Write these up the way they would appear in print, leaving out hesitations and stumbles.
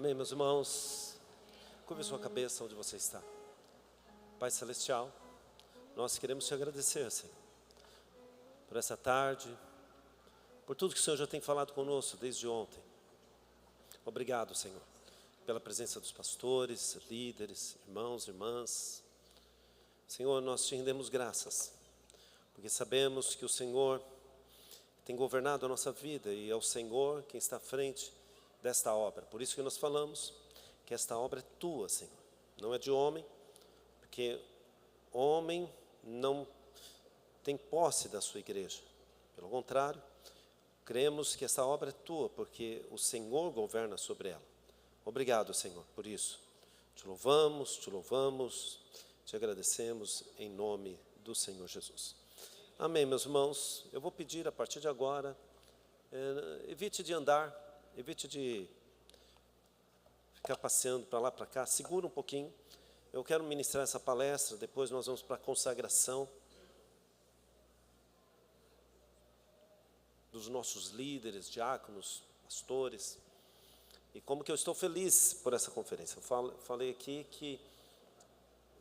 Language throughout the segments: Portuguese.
Amém, meus irmãos? Curve sua cabeça onde você está. Pai Celestial, nós queremos te agradecer, Senhor, por essa tarde, por tudo que o Senhor já tem falado conosco desde ontem. Obrigado, Senhor, pela presença dos pastores, líderes, irmãos, irmãs. Senhor, nós te rendemos graças, porque sabemos que o Senhor tem governado a nossa vida e é o Senhor quem está à frente desta obra. Por isso que nós falamos que esta obra é tua, Senhor, não é de homem, porque homem não tem posse da sua igreja. Pelo contrário, cremos que essa obra é tua, porque o Senhor governa sobre ela. Obrigado, Senhor, por isso. Te louvamos, te agradecemos em nome do Senhor Jesus. Amém, meus irmãos. Eu vou pedir a partir de agora, evite de andar, evite de ficar passeando para lá, para cá, segura um pouquinho. Eu quero ministrar essa palestra, depois nós vamos para a consagração dos nossos líderes, diáconos, pastores. E como que eu estou feliz por essa conferência. Eu falei aqui que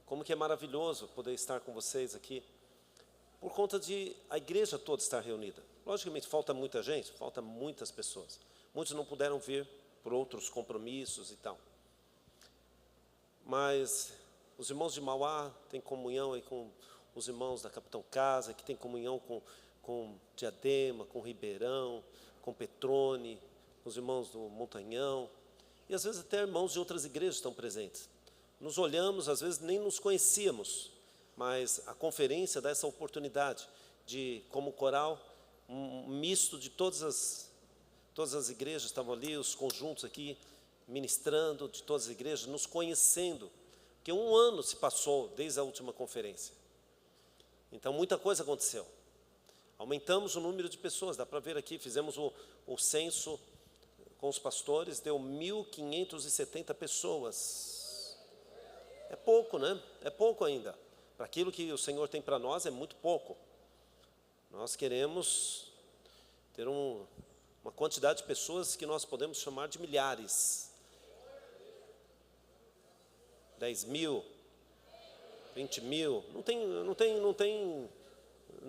como que é maravilhoso poder estar com vocês aqui, por conta de a igreja toda estar reunida. Logicamente falta muita gente, falta muitas pessoas. Muitos não puderam vir por outros compromissos e tal. Mas os irmãos de Mauá têm comunhão aí com os irmãos da Capitão Casa, que tem comunhão com Diadema, com Ribeirão, com Petrone, os irmãos do Montanhão, e às vezes até irmãos de outras igrejas estão presentes. Nos olhamos, às vezes nem nos conhecíamos, mas a conferência dá essa oportunidade de, como coral, um misto de todas as igrejas estavam ali, os conjuntos aqui, ministrando de todas as igrejas, nos conhecendo, porque 1 ano se passou desde a última conferência. Então muita coisa aconteceu. Aumentamos o número de pessoas, dá para ver aqui, fizemos o censo com os pastores, deu 1.570 pessoas. É pouco, né? É pouco ainda. Para aquilo que o Senhor tem para nós é muito pouco. Nós queremos ter uma quantidade de pessoas que nós podemos chamar de milhares. 10 mil, 20 mil,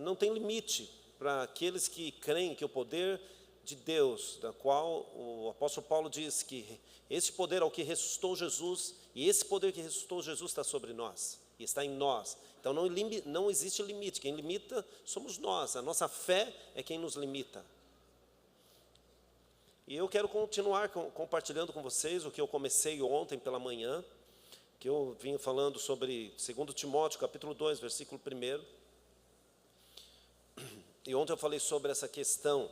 não tem limite para aqueles que creem que o poder de Deus, da qual o apóstolo Paulo diz que esse poder é o que ressuscitou Jesus, e esse poder que ressuscitou Jesus está sobre nós, e está em nós. Então não existe limite, quem limita somos nós, a nossa fé é quem nos limita. E eu quero continuar compartilhando com vocês o que eu comecei ontem pela manhã, que eu vim falando sobre 2 Timóteo, capítulo 2, versículo 1. E ontem eu falei sobre essa questão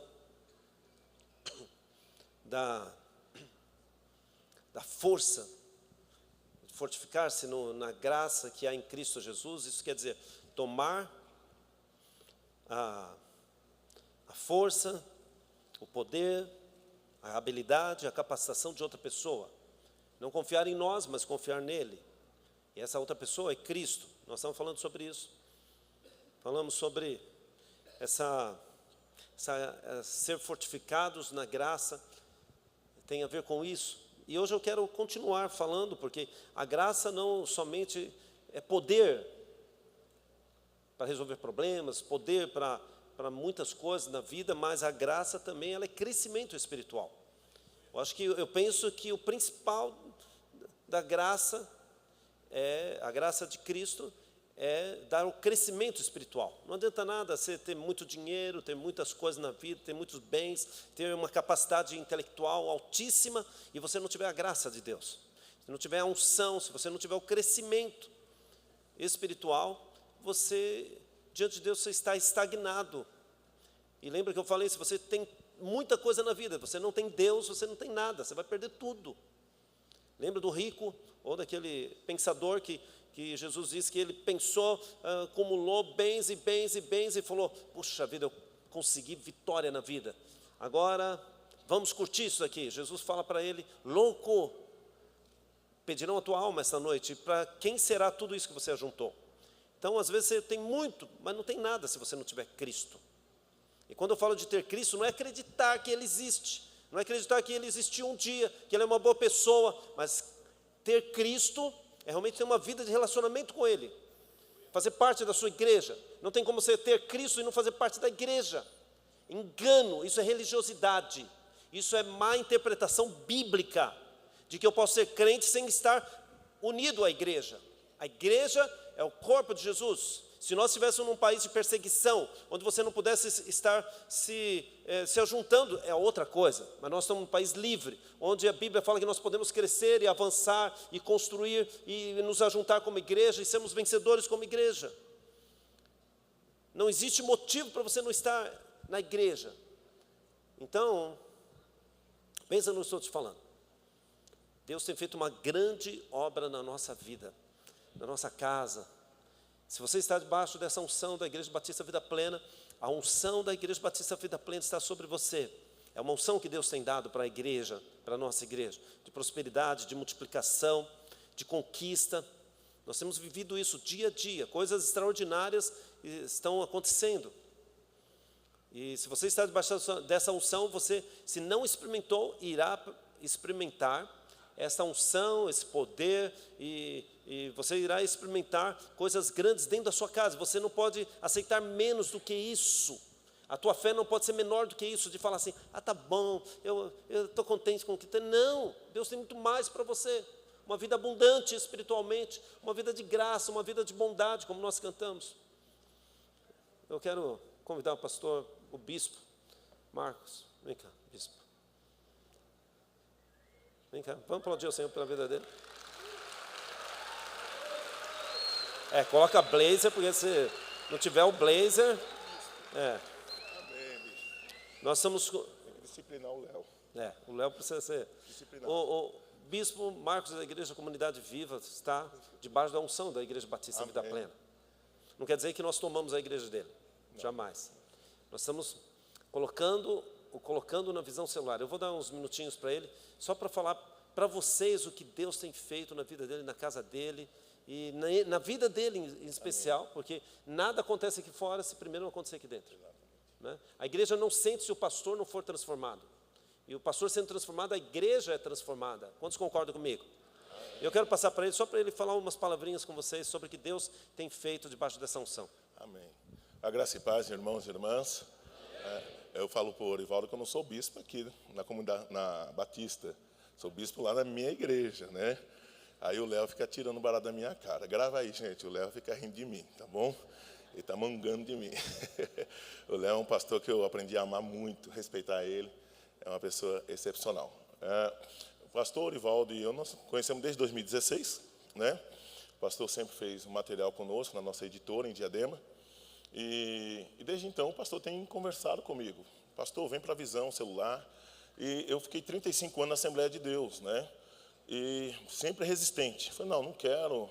da força, fortificar-se na graça que há em Cristo Jesus. Isso quer dizer, tomar a força, o poder, a habilidade, a capacitação de outra pessoa. Não confiar em nós, mas confiar nele. E essa outra pessoa é Cristo. Nós estamos falando sobre isso. Falamos sobre ser fortificados na graça, tem a ver com isso. E hoje eu quero continuar falando, porque a graça não somente é poder para resolver problemas, poder para muitas coisas na vida, mas a graça também ela é crescimento espiritual. Eu penso que o principal da graça, a graça de Cristo, é dar o crescimento espiritual. Não adianta nada você ter muito dinheiro, ter muitas coisas na vida, ter muitos bens, ter uma capacidade intelectual altíssima e você não tiver a graça de Deus. Se não tiver a unção, se você não tiver o crescimento espiritual, você, diante de Deus, você está estagnado. E lembra que eu falei, se você tem muita coisa na vida, você não tem Deus, você não tem nada, você vai perder tudo. Lembra do rico, ou daquele pensador que Jesus disse que ele pensou, acumulou bens e falou, puxa vida, eu consegui vitória na vida, agora vamos curtir isso aqui. Jesus fala para ele, louco, pedirão a tua alma esta noite, para quem será tudo isso que você ajuntou? Então às vezes você tem muito, mas não tem nada se você não tiver Cristo. E quando eu falo de ter Cristo, não é acreditar que Ele existe, Não é acreditar que ele existiu um dia, que ele é uma boa pessoa, mas ter Cristo é realmente ter uma vida de relacionamento com Ele, fazer parte da sua igreja. Não tem como você ter Cristo e não fazer parte da igreja. Engano, isso é religiosidade, isso é má interpretação bíblica, de que eu posso ser crente sem estar unido à igreja. A igreja é o corpo de Jesus. Se nós estivéssemos num país de perseguição, onde você não pudesse estar se ajuntando, é outra coisa. Mas nós estamos num país livre, onde a Bíblia fala que nós podemos crescer e avançar e construir e nos ajuntar como igreja e sermos vencedores como igreja. Não existe motivo para você não estar na igreja. Então, pensa no que eu estou te falando. Deus tem feito uma grande obra na nossa vida, na nossa casa. Se você está debaixo dessa unção da Igreja Batista Vida Plena, a unção da Igreja Batista Vida Plena está sobre você. É uma unção que Deus tem dado para a igreja, para a nossa igreja, de prosperidade, de multiplicação, de conquista. Nós temos vivido isso dia a dia, coisas extraordinárias estão acontecendo. E se você está debaixo dessa unção, você, se não experimentou, irá experimentar essa unção, esse poder, e você irá experimentar coisas grandes dentro da sua casa. Você não pode aceitar menos do que isso. A tua fé não pode ser menor do que isso, de falar assim, tá bom, eu estou contente com o que tem. Não, Deus tem muito mais para você. Uma vida abundante espiritualmente, uma vida de graça, uma vida de bondade, como nós cantamos. Eu quero convidar o pastor, o bispo Marcos. Vem cá, bispo. Vem cá, vamos aplaudir o Senhor pela vida dele. Coloca blazer, porque se não tiver o blazer, Amém, bicho. nós estamos... Tem que disciplinar o Léo. O Léo precisa ser... O bispo Marcos da Igreja Comunidade Viva está debaixo da unção da Igreja Batista Vida Plena. Não quer dizer que nós tomamos a igreja dele, jamais. Nós estamos colocando na visão celular. Eu vou dar uns minutinhos para ele, só para falar para vocês o que Deus tem feito na vida dele, na casa dele, e na vida dele em especial, porque nada acontece aqui fora se primeiro não acontecer aqui dentro. Né? A igreja não sente se o pastor não for transformado. E o pastor sendo transformado, a igreja é transformada. Quantos concordam comigo? Eu quero passar para ele, só para ele falar umas palavrinhas com vocês sobre o que Deus tem feito debaixo dessa unção. Amém. A graça e paz, irmãos e irmãs. Eu falo para o Orivaldo que eu não sou bispo aqui na comunidade, na Batista. Sou bispo lá na minha igreja, né? Aí o Léo fica tirando barato da minha cara. Grava aí, gente, o Léo fica rindo de mim, tá bom? Ele está mangando de mim. O Léo é um pastor que eu aprendi a amar muito, respeitar ele. É uma pessoa excepcional. O pastor Orivaldo e eu nós conhecemos desde 2016, né? O pastor sempre fez um material conosco na nossa editora em Diadema. E desde então o pastor tem conversado comigo. Pastor, vem para a Visão celular. E eu fiquei 35 anos na Assembleia de Deus, né? E sempre resistente. Falei, não quero,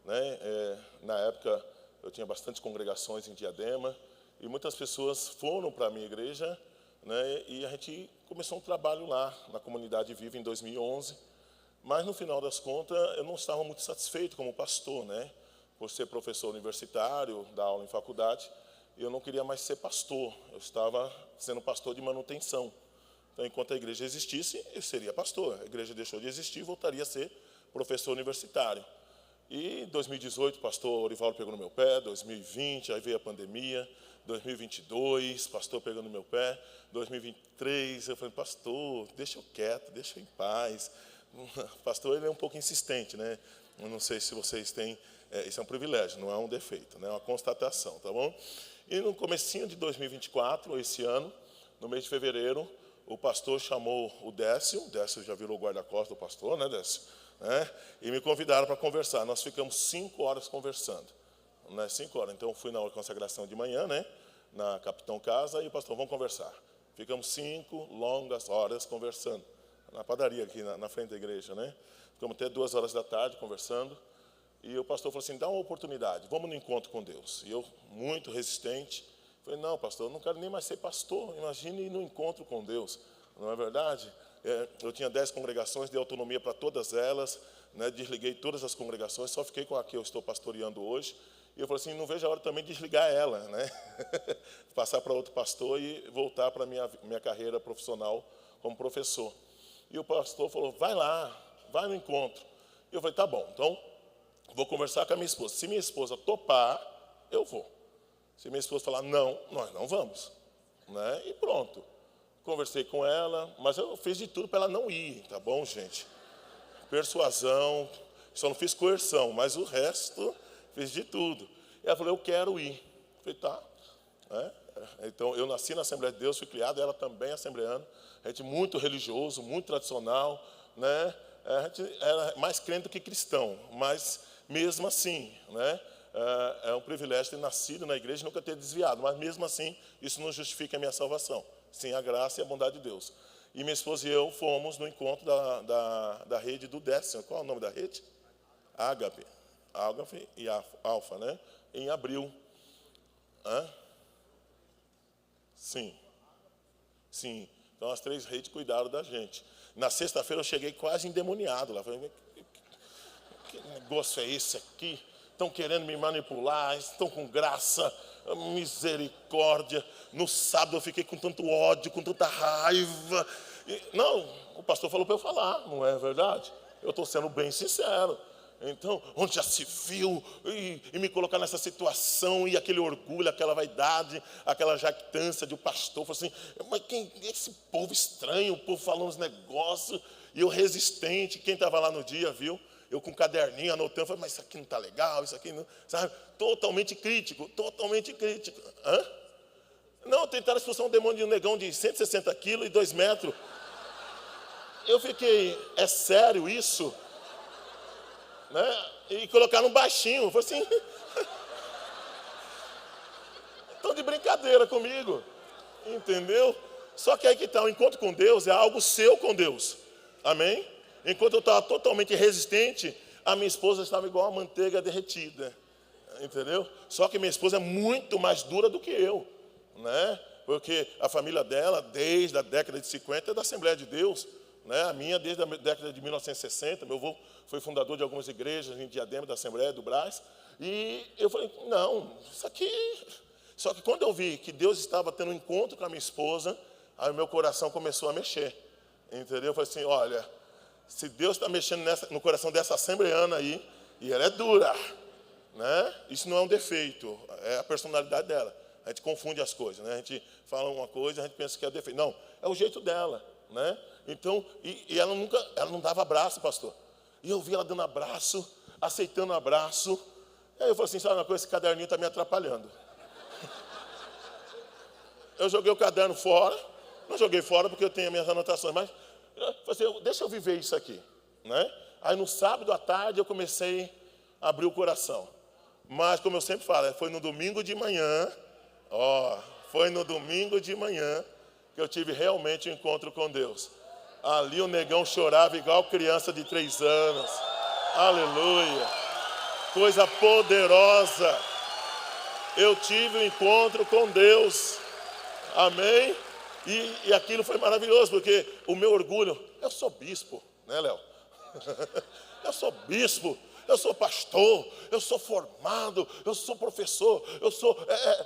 né? Na época eu tinha bastante congregações em Diadema e muitas pessoas foram para a minha igreja, né? E a gente começou um trabalho lá na Comunidade Viva em 2011. Mas no final das contas eu não estava muito satisfeito como pastor, né? Por ser professor universitário, dar aula em faculdade, e eu não queria mais ser pastor. Eu estava sendo pastor de manutenção. Então, enquanto a igreja existisse, eu seria pastor. A igreja deixou de existir e voltaria a ser professor universitário. E em 2018, o pastor Orivaldo pegou no meu pé, 2020, aí veio a pandemia, 2022, pastor pegando no meu pé, 2023, eu falei, pastor, deixa eu quieto, deixa eu em paz. O pastor, ele é um pouco insistente, né? Eu não sei se vocês têm, isso é um privilégio, não é um defeito, né? É uma constatação, tá bom? E no comecinho de 2024, esse ano, no mês de fevereiro, o pastor chamou o Décio já virou guarda-costas do pastor, né, Décio? E me convidaram para conversar. Nós ficamos 5 horas conversando, né, 5 horas. Então, eu fui na consagração de manhã, né, na Capitão Casa, e o pastor, vamos conversar. Ficamos 5 longas horas conversando, na padaria aqui na frente da igreja, né? Ficamos até 2 horas da tarde conversando, e o pastor falou assim, dá uma oportunidade, vamos no encontro com Deus. E eu, muito resistente, falei, não, pastor, eu não quero nem mais ser pastor, imagine ir no encontro com Deus, não é verdade? Eu tinha 10 congregações, dei autonomia para todas elas, né, desliguei todas as congregações, só fiquei com a que eu estou pastoreando hoje, e eu falei assim, não vejo a hora também de desligar ela, né? Passar para outro pastor e voltar para a minha carreira profissional como professor. E o pastor falou, vai lá, vai no encontro. E eu falei, tá bom, então vou conversar com a minha esposa. Se minha esposa topar, eu vou. Se minha esposa falar não, nós não vamos. Né? E pronto. Conversei com ela, mas eu fiz de tudo para ela não ir, tá bom, gente? Persuasão, só não fiz coerção, mas o resto fiz de tudo. E ela falou, eu quero ir. Eu falei, tá. Então, eu nasci na Assembleia de Deus, fui criado, ela também é assembleana. A gente muito religioso, muito tradicional, né? A gente era mais crente do que cristão, mas mesmo assim, né? É um privilégio ter nascido na igreja e nunca ter desviado, mas mesmo assim, isso não justifica a minha salvação. Sim, a graça e a bondade de Deus. E minha esposa e eu fomos no encontro da rede do Décimo. Qual é o nome da rede? Ágape. Ágape e Alfa, né? Em abril. Sim. Sim. Então as 3 redes cuidaram da gente. Na sexta-feira eu cheguei quase endemoniado lá. Falei, que negócio é esse aqui? Estão querendo me manipular, estão com graça, misericórdia. No sábado eu fiquei com tanto ódio, com tanta raiva. Não, o pastor falou para eu falar, não é verdade? Eu estou sendo bem sincero. Então, onde já se viu e me colocar nessa situação e aquele orgulho, aquela vaidade, aquela jactância de um pastor, falou assim, mas quem esse povo estranho, o povo falando os negócios, e eu resistente, quem estava lá no dia, viu? Eu com um caderninho anotando, falei, mas isso aqui não está legal, isso aqui não, sabe? Totalmente crítico, totalmente crítico. Não, tentaram expulsar um demônio de um negão de 160 quilos e 2 metros. Eu fiquei, é sério isso? Né? E colocaram um baixinho, foi assim. Estão de brincadeira comigo, entendeu? Só que aí que está, o encontro com Deus é algo seu com Deus, amém? Enquanto eu estava totalmente resistente, a minha esposa estava igual a manteiga derretida, entendeu? Só que minha esposa é muito mais dura do que eu, né? Porque a família dela, desde a década de 50, é da Assembleia de Deus, né? A minha desde a década de 1960, meu avô foi fundador de algumas igrejas em Diadema, da Assembleia do Brás, e eu falei, não, isso aqui... Só que quando eu vi que Deus estava tendo um encontro com a minha esposa, aí o meu coração começou a mexer, entendeu? Eu falei assim, olha, se Deus está mexendo no coração dessa assembleana aí, e ela é dura, né? Isso não é um defeito, é a personalidade dela. A gente confunde as coisas, né? A gente fala uma coisa, a gente pensa que é defeito. Não, é o jeito dela, né? Então, e ela não dava abraço, pastor. E eu vi ela dando abraço, aceitando abraço. Aí eu falei assim, sabe uma coisa, esse caderninho está me atrapalhando. Eu joguei o caderno fora, não joguei fora porque eu tenho as minhas anotações, mas eu falei assim, deixa eu viver isso aqui, né? Aí no sábado à tarde eu comecei a abrir o coração. Mas como eu sempre falo, foi no domingo de manhã, foi no domingo de manhã que eu tive realmente um encontro com Deus. Ali o negão chorava igual criança de 3 anos. Aleluia. Coisa poderosa. Eu tive um encontro com Deus. Amém? E aquilo foi maravilhoso, porque o meu orgulho... Eu sou bispo, né, Léo? Eu sou bispo, eu sou pastor, eu sou formado, eu sou professor, eu sou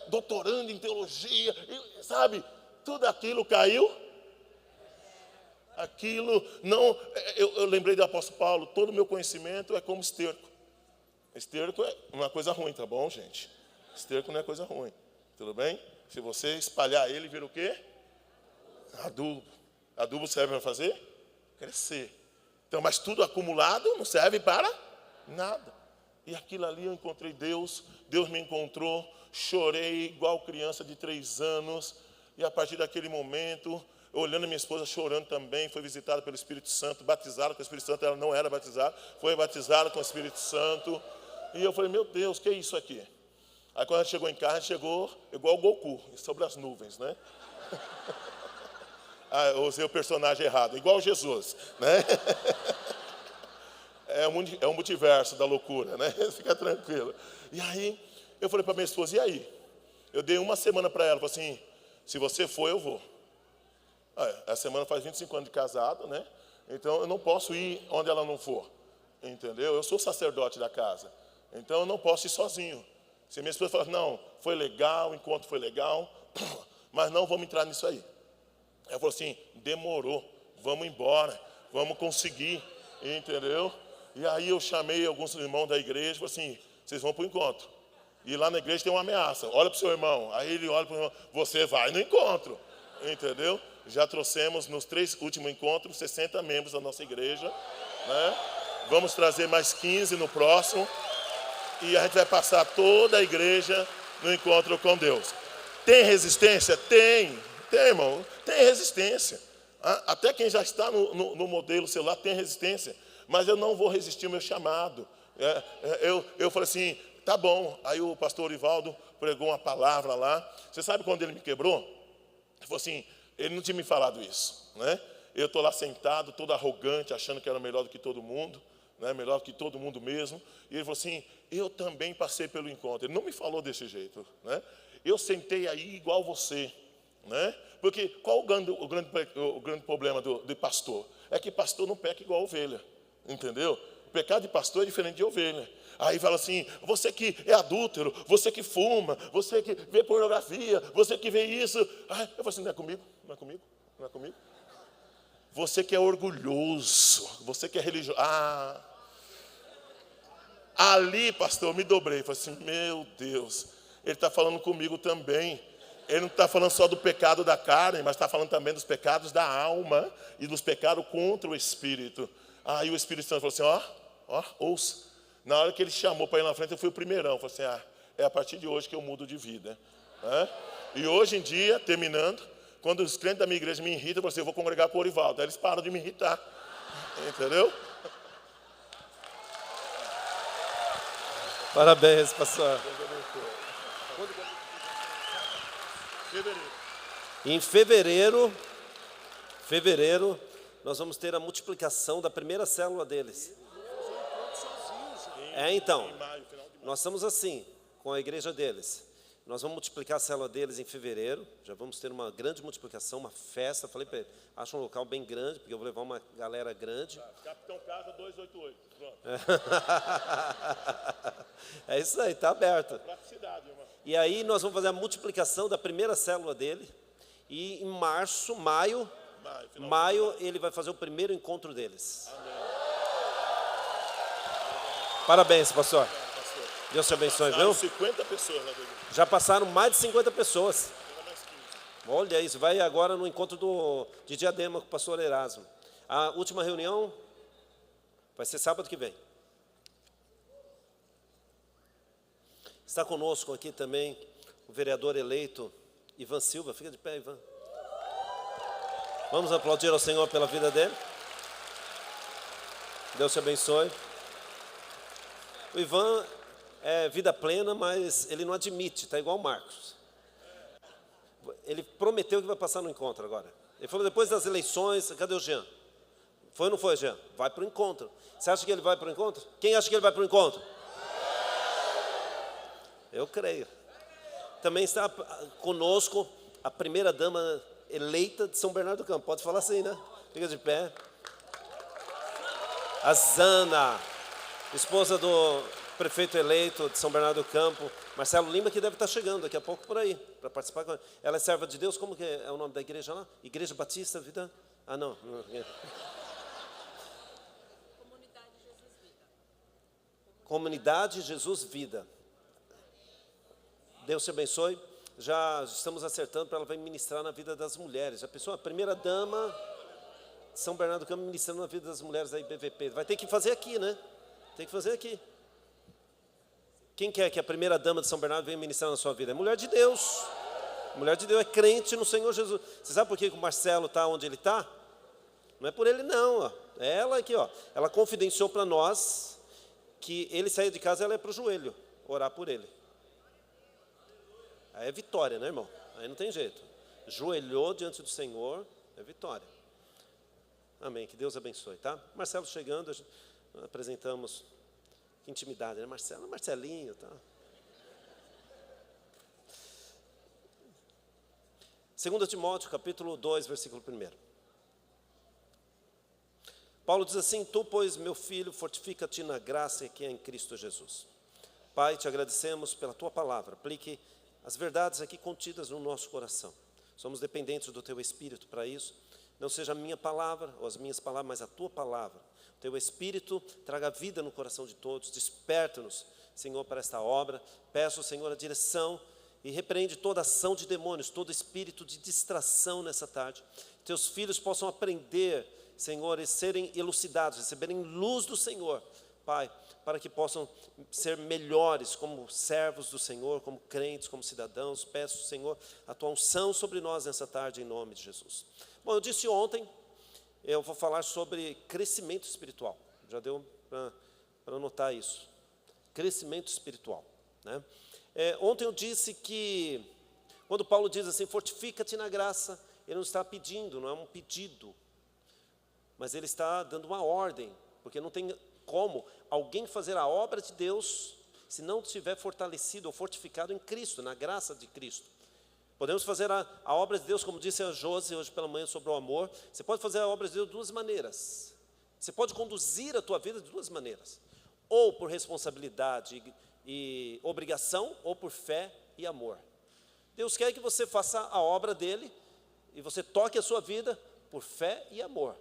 doutorando em teologia, sabe? Tudo aquilo caiu. Aquilo não... Eu lembrei do apóstolo Paulo, todo o meu conhecimento é como esterco. Esterco é uma coisa ruim, tá bom, gente? Esterco não é coisa ruim, tudo bem? Se você espalhar ele, vira o quê? Adubo. Adubo serve para fazer? Crescer. Então, mas tudo acumulado não serve para nada. E aquilo ali eu encontrei Deus, Deus me encontrou, chorei igual criança de 3 anos. E a partir daquele momento, olhando a minha esposa chorando também, foi visitada pelo Espírito Santo, batizada com o Espírito Santo, ela não era batizada, foi batizada com o Espírito Santo. E eu falei, meu Deus, que é isso aqui? Aí quando a gente chegou em casa, a gente chegou igual o Goku, sobre as nuvens, né? Eu usei o personagem errado, igual Jesus, né? É um multiverso da loucura, né? Fica tranquilo. E aí, eu falei para minha esposa, e aí? Eu dei 1 semana para ela, falei assim, se você for, eu vou. Essa semana faz 25 anos de casado, né? Então, eu não posso ir onde ela não for, entendeu? Eu sou sacerdote da casa, então eu não posso ir sozinho. Se minha esposa falar, não, foi legal, o encontro foi legal, mas não vamos entrar nisso aí. Ela falou assim, demorou, vamos embora, vamos conseguir, entendeu? E aí eu chamei alguns irmãos da igreja e falei assim, vocês vão para o encontro. E lá na igreja tem uma ameaça, olha para o seu irmão. Aí ele olha para o irmão, você vai no encontro, entendeu? Já trouxemos nos 3 últimos encontros 60 membros da nossa igreja, né? Vamos trazer mais 15 no próximo. E a gente vai passar toda a igreja no encontro com Deus. Tem resistência? Tem, irmão, tem resistência. Até quem já está no modelo celular tem resistência. Mas eu não vou resistir ao meu chamado. Eu falei assim, tá bom. Aí o pastor Orivaldo pregou uma palavra lá. Você sabe quando ele me quebrou? Ele falou assim, ele não tinha me falado isso, né? Eu estou lá sentado, todo arrogante, achando que era melhor do que todo mundo, né? Melhor do que todo mundo mesmo. E ele falou assim, eu também passei pelo encontro. Ele não me falou desse jeito, né? Eu sentei aí igual você, né? Porque qual o grande problema de pastor? É que pastor não peca igual ovelha, entendeu? O pecado de pastor é diferente de ovelha. Aí fala assim, você que é adúltero, você que fuma, você que vê pornografia, você que vê isso. Eu falo assim, não é comigo, não é comigo, não é comigo. Você que é orgulhoso, você que é religioso. Ali, pastor, eu me dobrei. Falei assim, meu Deus, ele está falando comigo também. Ele não está falando só do pecado da carne, mas está falando também dos pecados da alma e dos pecados contra o Espírito. Aí o Espírito Santo falou assim, ouça. Na hora que ele chamou para ir na frente, eu fui o primeirão. Eu falei assim, é a partir de hoje que eu mudo de vida. E hoje em dia, terminando, quando os crentes da minha igreja me irritam, eu falo assim, eu vou congregar com o Orivaldo. Aí eles param de me irritar. Entendeu? Parabéns, pastor. Em fevereiro, nós vamos ter a multiplicação da primeira célula deles. Então, nós estamos assim, com a igreja deles. Nós vamos multiplicar a célula deles em fevereiro. Já vamos ter uma grande multiplicação, uma festa. Falei para ele, acha um local bem grande, porque eu vou levar uma galera grande. Capitão Casa 288, pronto. É isso aí, está aberto. Praticidade, irmão. E aí nós vamos fazer a multiplicação da primeira célula dele. E em maio, ele vai fazer o primeiro encontro deles. Amém. Parabéns, pastor. Deus te abençoe, viu? 50 pessoas na igreja. Já passaram mais de 50 pessoas. Olha isso, vai agora no encontro de Diadema com o pastor Erasmo. A última reunião vai ser sábado que vem. Está conosco aqui também o vereador eleito Ivan Silva. Fica de pé, Ivan. Vamos aplaudir ao Senhor pela vida dele. Deus te abençoe. O Ivan é vida plena, mas ele não admite, está igual o Marcos. Ele prometeu que vai passar no encontro agora. Ele falou depois das eleições, cadê o Jean? Foi ou não foi, Jean? Vai para o encontro. Você acha que ele vai para o encontro? Quem acha que ele vai para o encontro? Eu creio. Também está conosco a primeira dama eleita de São Bernardo do Campo. Pode falar assim, né? Fica de pé. A Zana, esposa do prefeito eleito de São Bernardo do Campo, Marcelo Lima, que deve estar chegando daqui a pouco por aí, para participar. Ela é serva de Deus, como que é o nome da igreja lá? Igreja Batista Vida? Não. Comunidade Jesus Vida. Deus te abençoe. Já estamos acertando para ela vai ministrar na vida das mulheres. Já pensou? A primeira dama de São Bernardo do Campo ministrando na vida das mulheres da IBVP. Vai ter que fazer aqui, né? Tem que fazer aqui. Quem quer que a primeira dama de São Bernardo venha ministrar na sua vida? É mulher de Deus. Mulher de Deus é crente no Senhor Jesus. Você sabe por que o Marcelo está onde ele está? Não é por ele não. Ó. É ela aqui, ó. Ela confidenciou para nós que ele sair de casa, ela ia para o joelho orar por ele. Aí é vitória, né, irmão? Aí não tem jeito. Joelhou diante do Senhor, é vitória. Amém. Que Deus abençoe, tá? Marcelo chegando, apresentamos. Que intimidade, né? Marcelinho, tá? 2 Timóteo, capítulo 2, versículo 1. Paulo diz assim: Tu, pois, meu filho, fortifica-te na graça que é em Cristo Jesus. Pai, te agradecemos pela tua palavra. Aplique as verdades aqui contidas no nosso coração. Somos dependentes do Teu Espírito para isso. Não seja a minha palavra ou as minhas palavras, mas a Tua palavra. O Teu Espírito traga vida no coração de todos. Desperta-nos, Senhor, para esta obra. Peço, Senhor, a direção e repreende toda ação de demônios, todo espírito de distração nessa tarde. Teus filhos possam aprender, Senhor, e serem elucidados, receberem luz do Senhor, Pai, para que possam ser melhores como servos do Senhor, como crentes, como cidadãos. Peço, Senhor, a Tua unção sobre nós nessa tarde, em nome de Jesus. Bom, eu disse ontem, eu vou falar sobre crescimento espiritual. Já deu para notar isso. Crescimento espiritual, né? Ontem eu disse que, quando Paulo diz assim, fortifica-te na graça, ele não está pedindo, não é um pedido, mas ele está dando uma ordem, porque não tem como alguém fazer a obra de Deus se não estiver fortalecido ou fortificado em Cristo, na graça de Cristo. Podemos fazer a obra de Deus, como disse a Josi hoje pela manhã sobre o amor. Você pode fazer a obra de Deus de duas maneiras. Você pode conduzir a tua vida de duas maneiras, ou por responsabilidade e obrigação, ou por fé e amor. Deus quer que você faça a obra dele e você toque a sua vida por fé e amor.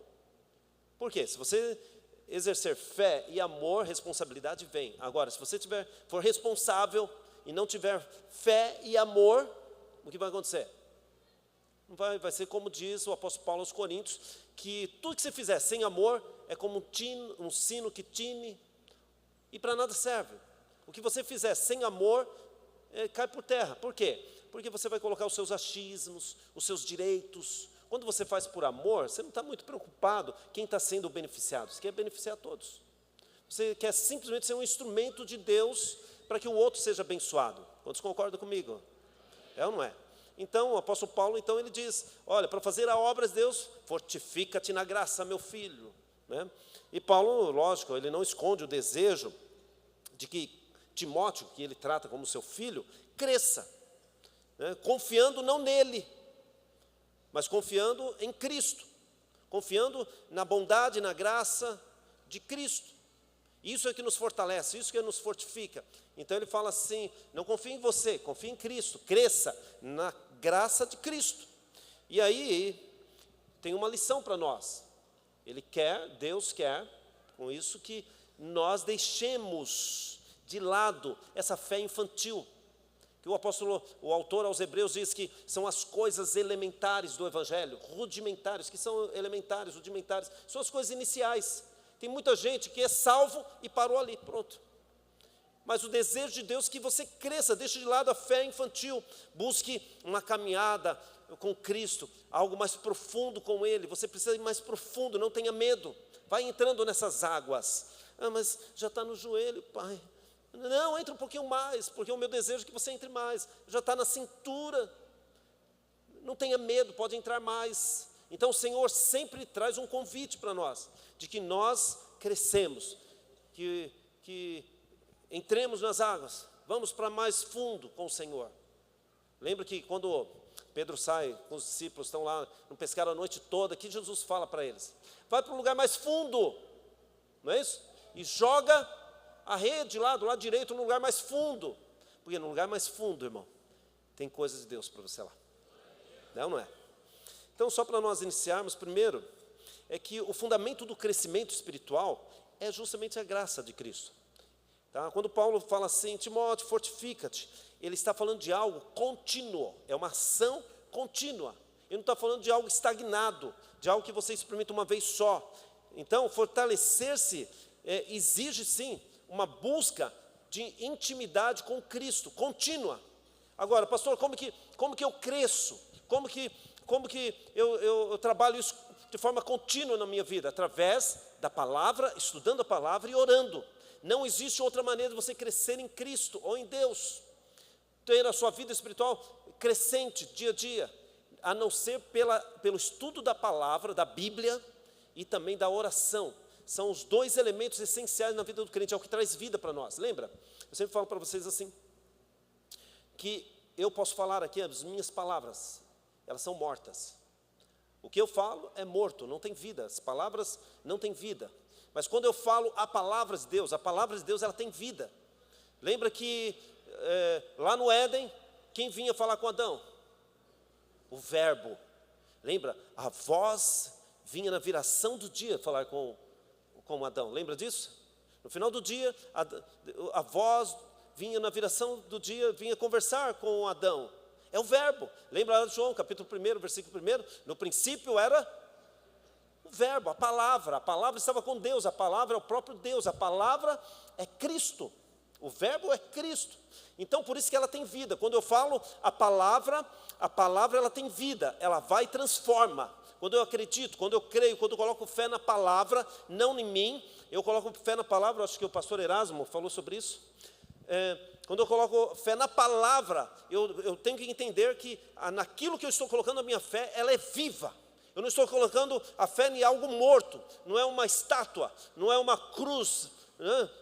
Por quê? Se você exercer fé e amor, responsabilidade vem. Agora, se você for responsável e não tiver fé e amor, o que vai acontecer? Vai ser como diz o apóstolo Paulo aos Coríntios, que tudo que você fizer sem amor é como um sino que tine e para nada serve. O que você fizer sem amor, cai por terra. Por quê? Porque você vai colocar os seus achismos, os seus direitos. Quando você faz por amor, você não está muito preocupado quem está sendo beneficiado. Você quer beneficiar todos. Você quer simplesmente ser um instrumento de Deus para que o outro seja abençoado. Quantos concordam comigo? É ou não é? Então, o apóstolo Paulo, então, ele diz, olha, para fazer a obra de Deus, fortifica-te na graça, meu filho, né? E Paulo, lógico, ele não esconde o desejo de que Timóteo, que ele trata como seu filho, cresça, né? Confiando não nele, mas confiando em Cristo, confiando na bondade e na graça de Cristo. Isso é que nos fortalece, isso que nos fortifica. Então ele fala assim, não confie em você, confie em Cristo, cresça na graça de Cristo. E aí tem uma lição para nós. Deus quer, com isso, que nós deixemos de lado essa fé infantil, que o autor aos Hebreus diz que são as coisas elementares do Evangelho, rudimentares, que são elementares, rudimentares, são as coisas iniciais. Tem muita gente que é salvo e parou ali, pronto. Mas o desejo de Deus é que você cresça, deixe de lado a fé infantil, busque uma caminhada com Cristo, algo mais profundo com Ele. Você precisa ir mais profundo, não tenha medo, vai entrando nessas águas. Mas já está no joelho, pai. Não, entra um pouquinho mais, porque o meu desejo é que você entre mais. Já está na cintura, não tenha medo, pode entrar mais. Então o Senhor sempre traz um convite para nós, de que nós crescemos, que entremos nas águas, vamos para mais fundo com o Senhor. Lembra que quando Pedro sai com os discípulos, estão lá, não pescaram a noite toda, que Jesus fala para eles? Vai para um lugar mais fundo, não é isso? E joga a rede lá do lado direito, no lugar mais fundo. Porque no lugar mais fundo, irmão, tem coisas de Deus para você lá. Não é? Então, só para nós iniciarmos, primeiro, é que o fundamento do crescimento espiritual é justamente a graça de Cristo. Tá? Quando Paulo fala assim, Timóteo, fortifica-te, ele está falando de algo contínuo, é uma ação contínua. Ele não está falando de algo estagnado, de algo que você experimenta uma vez só. Então, fortalecer-se exige sim uma busca de intimidade com Cristo, contínua. Agora, pastor, como que eu cresço? Como que eu trabalho isso de forma contínua na minha vida? Através da palavra, estudando a palavra e orando. Não existe outra maneira de você crescer em Cristo ou em Deus, ter a sua vida espiritual crescente dia a dia, a não ser pelo estudo da palavra, da Bíblia e também da oração. São os dois elementos essenciais na vida do crente, é o que traz vida para nós. Lembra? Eu sempre falo para vocês assim, que eu posso falar aqui as minhas palavras, elas são mortas. O que eu falo é morto, não tem vida, as palavras não têm vida. Mas quando eu falo a palavra de Deus ela tem vida. Lembra que lá no Éden, quem vinha falar com Adão? o verbo. Lembra? A voz vinha na viração do dia falar com Adão. Lembra disso? No final do dia, a voz vinha na viração do dia, vinha conversar com Adão. É o verbo. Lembra lá de João, capítulo 1, versículo 1? No princípio era o verbo, a palavra estava com Deus, a palavra é o próprio Deus, a palavra é Cristo, o verbo é Cristo. Então por isso que ela tem vida. Quando eu falo a palavra ela tem vida, ela vai e transforma. Quando eu acredito, quando eu creio, quando eu coloco fé na palavra, não em mim, eu coloco fé na palavra, acho que o pastor Erasmo falou sobre isso. Quando eu coloco fé na palavra, eu tenho que entender que naquilo que eu estou colocando a minha fé, ela é viva. Eu não estou colocando a fé em algo morto, não é uma estátua, não é uma cruz,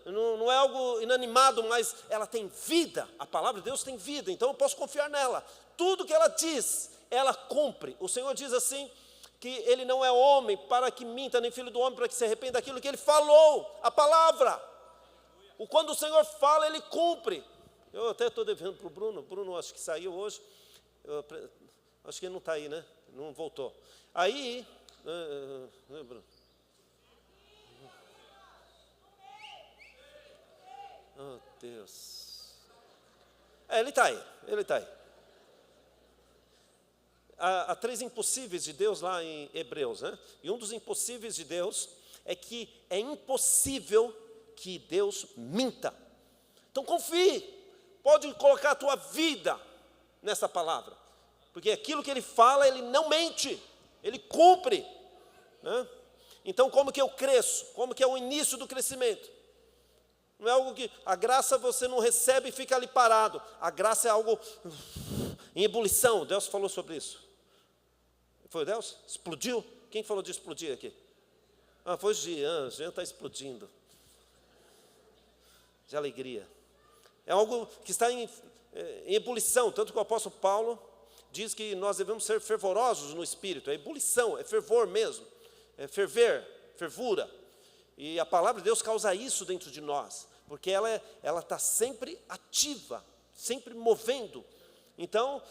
não é algo inanimado, mas ela tem vida, a palavra de Deus tem vida, então eu posso confiar nela. Tudo que ela diz, ela cumpre. O Senhor diz assim, que Ele não é homem para que minta, nem filho do homem para que se arrependa daquilo que Ele falou, a palavra. Quando o Senhor fala, Ele cumpre. Eu até estou devendo para o Bruno acho que saiu hoje, acho que ele não está aí, né? Não voltou. Aí, Bruno. Oh, Deus. Ele está aí. Há 3 impossíveis de Deus lá em Hebreus, né? E um dos impossíveis de Deus é que é impossível que Deus minta. Então confie, pode colocar a tua vida nessa palavra, porque aquilo que Ele fala, Ele não mente, Ele cumpre, né? Então como que eu cresço? Como que é o início do crescimento? Não é algo que, a graça você não recebe e fica ali parado, a graça é algo em ebulição. Deus falou sobre isso. Foi Deus? Explodiu? Quem falou de explodir aqui? Foi Jean está explodindo de alegria. É algo que está em ebulição, tanto que o apóstolo Paulo diz que nós devemos ser fervorosos no Espírito. É ebulição, é fervor mesmo, é fervura. E a palavra de Deus causa isso dentro de nós, porque ela está sempre ativa, sempre movendo. Então,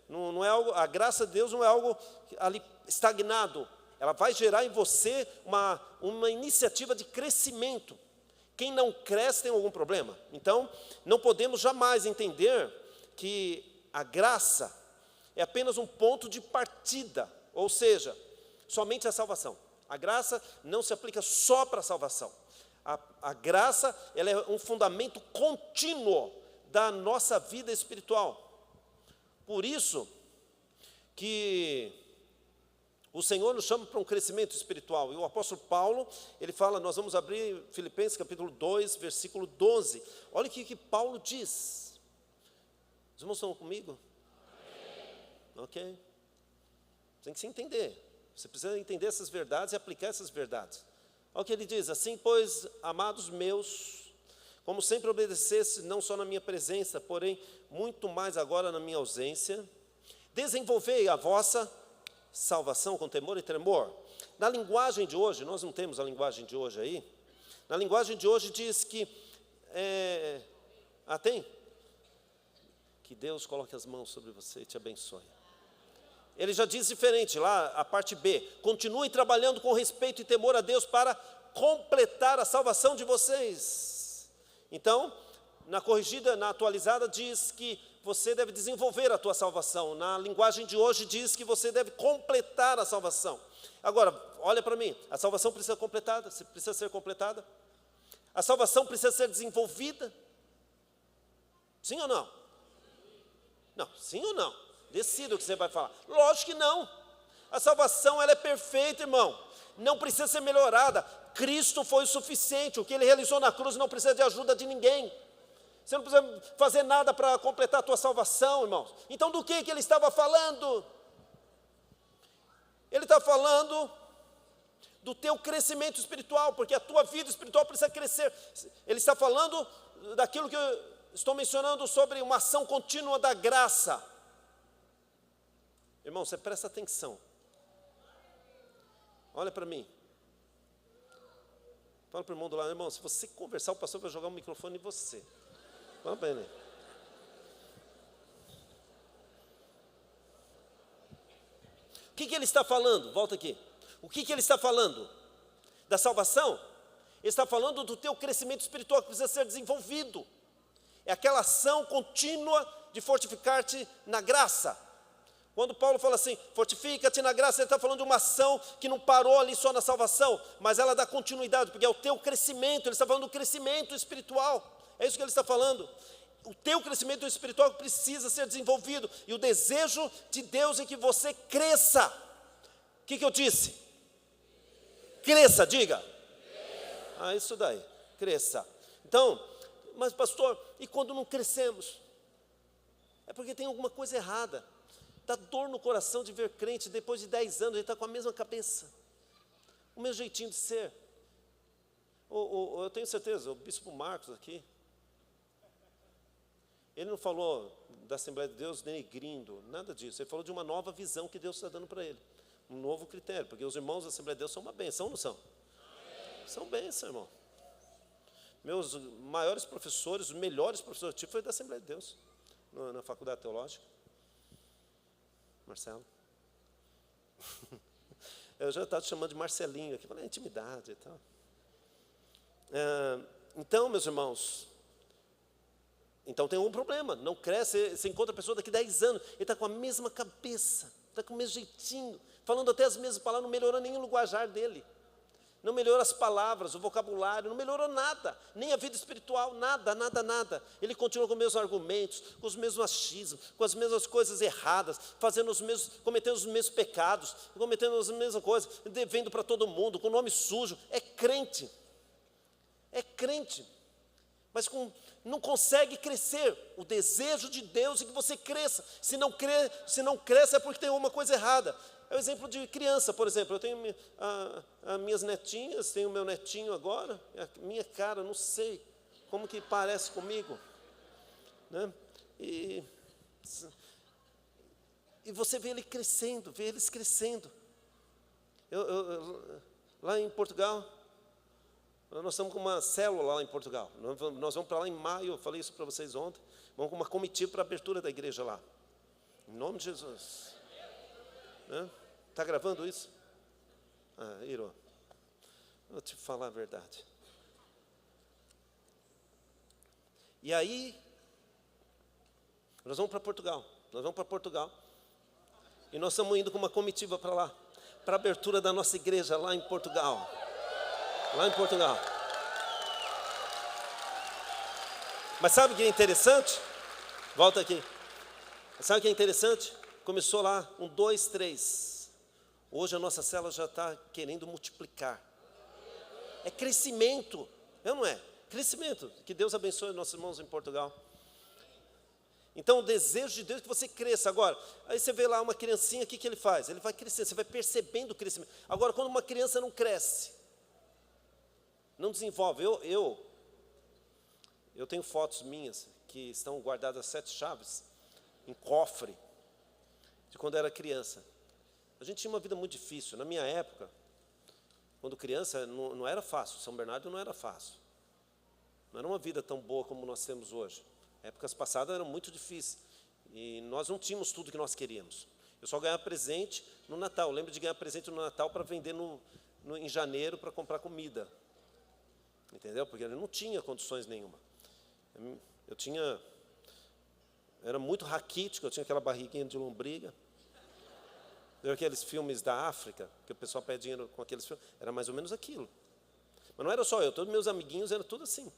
não é algo, a graça de Deus não é algo ali estagnado, ela vai gerar em você uma iniciativa de crescimento. Quem não cresce tem algum problema. Então, não podemos jamais entender que a graça é apenas um ponto de partida, ou seja, somente a salvação. A graça não se aplica só para a salvação. A graça, ela é um fundamento contínuo da nossa vida espiritual. Por isso que o Senhor nos chama para um crescimento espiritual. E o apóstolo Paulo, ele fala, nós vamos abrir Filipenses capítulo 2, versículo 12. Olha o que Paulo diz. Os irmãos estão comigo? Ok. Tem que se entender. Você precisa entender essas verdades e aplicar essas verdades. Olha o que ele diz, assim, pois, amados meus, como sempre obedecesse, não só na minha presença, porém, muito mais agora na minha ausência, desenvolvei a vossa salvação com temor e tremor. Na linguagem de hoje, nós não temos a linguagem de hoje aí, na linguagem de hoje diz que, tem? Que Deus coloque as mãos sobre você e te abençoe. Ele já diz diferente, lá a parte B, continue trabalhando com respeito e temor a Deus para completar a salvação de vocês. Então, na corrigida, na atualizada, diz que você deve desenvolver a tua salvação. Na linguagem de hoje diz que você deve completar a salvação. Agora, olha para mim, a salvação precisa ser completada? A salvação precisa ser desenvolvida? Sim ou não? Não, sim ou não? Decida o que você vai falar. Lógico que não. A salvação, ela é perfeita, irmão. Não precisa ser melhorada. Cristo foi o suficiente. O que Ele realizou na cruz não precisa de ajuda de ninguém. Você não precisa fazer nada para completar a tua salvação, irmãos. Então, do que Ele estava falando? Ele está falando do teu crescimento espiritual, porque a tua vida espiritual precisa crescer. Ele está falando daquilo que eu estou mencionando sobre uma ação contínua da graça. Irmão, você presta atenção. Olha para mim. Fala para o irmão do lado, irmão, se você conversar, o pastor vai jogar o microfone em você. Fala para ele. que ele está falando? Volta aqui. O que ele está falando? Da salvação? Ele está falando do teu crescimento espiritual que precisa ser desenvolvido. É aquela ação contínua de fortificar-te na graça. Quando Paulo fala assim, fortifica-te na graça, ele está falando de uma ação que não parou ali só na salvação, mas ela dá continuidade, porque é o teu crescimento, ele está falando do crescimento espiritual, é isso que ele está falando. O teu crescimento espiritual precisa ser desenvolvido, e o desejo de Deus é que você cresça. O que eu disse? Cresça, diga. Isso daí, cresça. Então, mas pastor, e quando não crescemos? É porque tem alguma coisa errada. Dá dor no coração de ver crente, depois de 10 anos, ele está com a mesma cabeça, o mesmo jeitinho de ser. Eu tenho certeza, o bispo Marcos aqui, ele não falou da Assembleia de Deus denegrindo, nada disso. Ele falou de uma nova visão que Deus está dando para ele, um novo critério, porque os irmãos da Assembleia de Deus são uma bênção, ou não são? São bênção, irmão. Meus maiores professores, os melhores professores que eu tive foi da Assembleia de Deus, na Faculdade Teológica. Marcelo. Eu já estava te chamando de Marcelinho aqui, falei, intimidade e tal. Então, meus irmãos, então tem um problema, não cresce, você encontra a pessoa daqui 10 anos, ele está com a mesma cabeça, está com o mesmo jeitinho, falando até as mesmas palavras, não melhorou nem o linguajar dele, não melhorou as palavras, o vocabulário, não melhorou nada, nem a vida espiritual, nada. Ele continua com os mesmos argumentos, com os mesmos achismos, com as mesmas coisas erradas, cometendo os mesmos pecados, cometendo as mesmas coisas, devendo para todo mundo, com nome sujo. É crente, mas não consegue crescer. O desejo de Deus é que você cresça. Se não cresce é porque tem alguma coisa errada. É o exemplo de criança, por exemplo. Eu tenho as minhas netinhas, tenho o meu netinho agora, a minha cara, não sei como que parece comigo, né? E você vê ele crescendo, vê eles crescendo. Lá em Portugal, nós estamos com uma célula lá em Portugal. Nós vamos para lá em maio, eu falei isso para vocês ontem. Vamos com uma comitiva para a abertura da igreja lá. Em nome de Jesus. Está gravando isso? Iro, vou te falar a verdade. E aí, nós vamos para Portugal. E nós estamos indo com uma comitiva para lá, para a abertura da nossa igreja lá em Portugal. Mas sabe o que é interessante? Volta aqui. Sabe o que é interessante? Começou lá, 1, 2, 3. Hoje a nossa célula já está querendo multiplicar. É crescimento, não é? Crescimento. Que Deus abençoe nossos irmãos em Portugal. Então o desejo de Deus é que você cresça. Agora, aí você vê lá uma criancinha, o que ele faz? Ele vai crescendo, você vai percebendo o crescimento. Agora, quando uma criança não cresce, não desenvolve. Eu tenho fotos minhas que estão guardadas 7 chaves em cofre de quando eu era criança. A gente tinha uma vida muito difícil. Na minha época, quando criança, não era fácil. São Bernardo não era fácil. Não era uma vida tão boa como nós temos hoje. Épocas passadas eram muito difíceis. E nós não tínhamos tudo que nós queríamos. Eu só ganhava presente no Natal. Eu lembro de ganhar presente no Natal para vender em janeiro para comprar comida. Entendeu? Porque eu não tinha condições nenhuma. Era muito raquítico, eu tinha aquela barriguinha de lombriga. Viu aqueles filmes da África, que o pessoal pede dinheiro com aqueles filmes? Era mais ou menos aquilo. Mas não era só eu, todos meus amiguinhos eram tudo assim.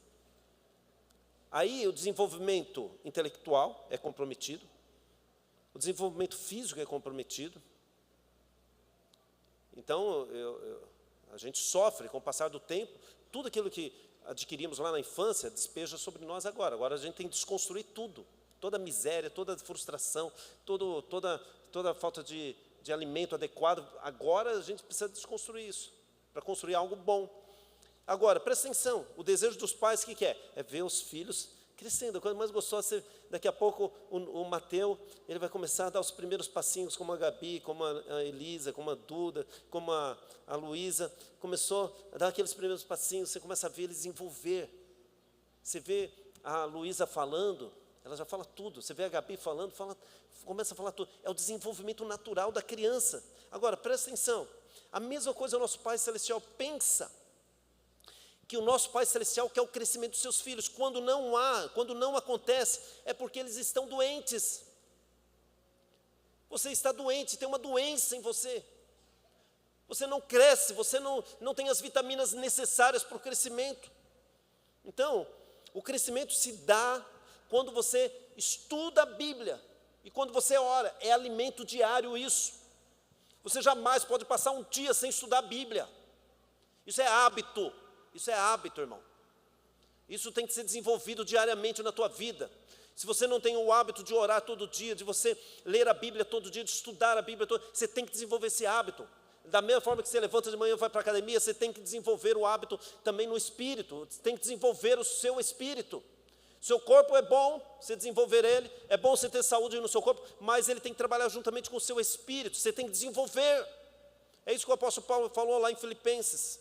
Aí o desenvolvimento intelectual é comprometido, o desenvolvimento físico é comprometido. Então, a gente sofre com o passar do tempo, tudo aquilo que adquirimos lá na infância despeja sobre nós agora. Agora a gente tem que desconstruir tudo, toda a miséria, toda a frustração, toda a falta de alimento adequado. Agora a gente precisa desconstruir isso, para construir algo bom. Agora, presta atenção, o desejo dos pais, o que é? É ver os filhos crescendo. A coisa mais gostosa, daqui a pouco o Mateus, ele vai começar a dar os primeiros passinhos, como a Gabi, como a Elisa, como a Duda, como a Luísa, começou a dar aqueles primeiros passinhos, você começa a ver eles desenvolver. Você vê a Luísa falando, Ela já fala tudo. Você vê a Gabi falando, começa a falar tudo. É o desenvolvimento natural da criança. Agora, presta atenção. A mesma coisa o nosso Pai Celestial pensa. Que o nosso Pai Celestial quer o crescimento dos seus filhos. Quando não acontece, é porque eles estão doentes. Você está doente, tem uma doença em você. Você não cresce, você não tem as vitaminas necessárias para o crescimento. Então, o crescimento se dá quando você estuda a Bíblia e quando você ora. É alimento diário isso. Você jamais pode passar um dia sem estudar a Bíblia. Isso é hábito. Isso é hábito, irmão. Isso tem que ser desenvolvido diariamente na tua vida. Se você não tem o hábito de orar todo dia, de você ler a Bíblia todo dia, de estudar a Bíblia todo dia, você tem que desenvolver esse hábito. Da mesma forma que você levanta de manhã e vai para a academia, você tem que desenvolver o hábito também no espírito. Você tem que desenvolver o seu espírito. Seu corpo é bom, você desenvolver ele, é bom você ter saúde no seu corpo, mas ele tem que trabalhar juntamente com o seu espírito, você tem que desenvolver. É isso que o apóstolo Paulo falou lá em Filipenses.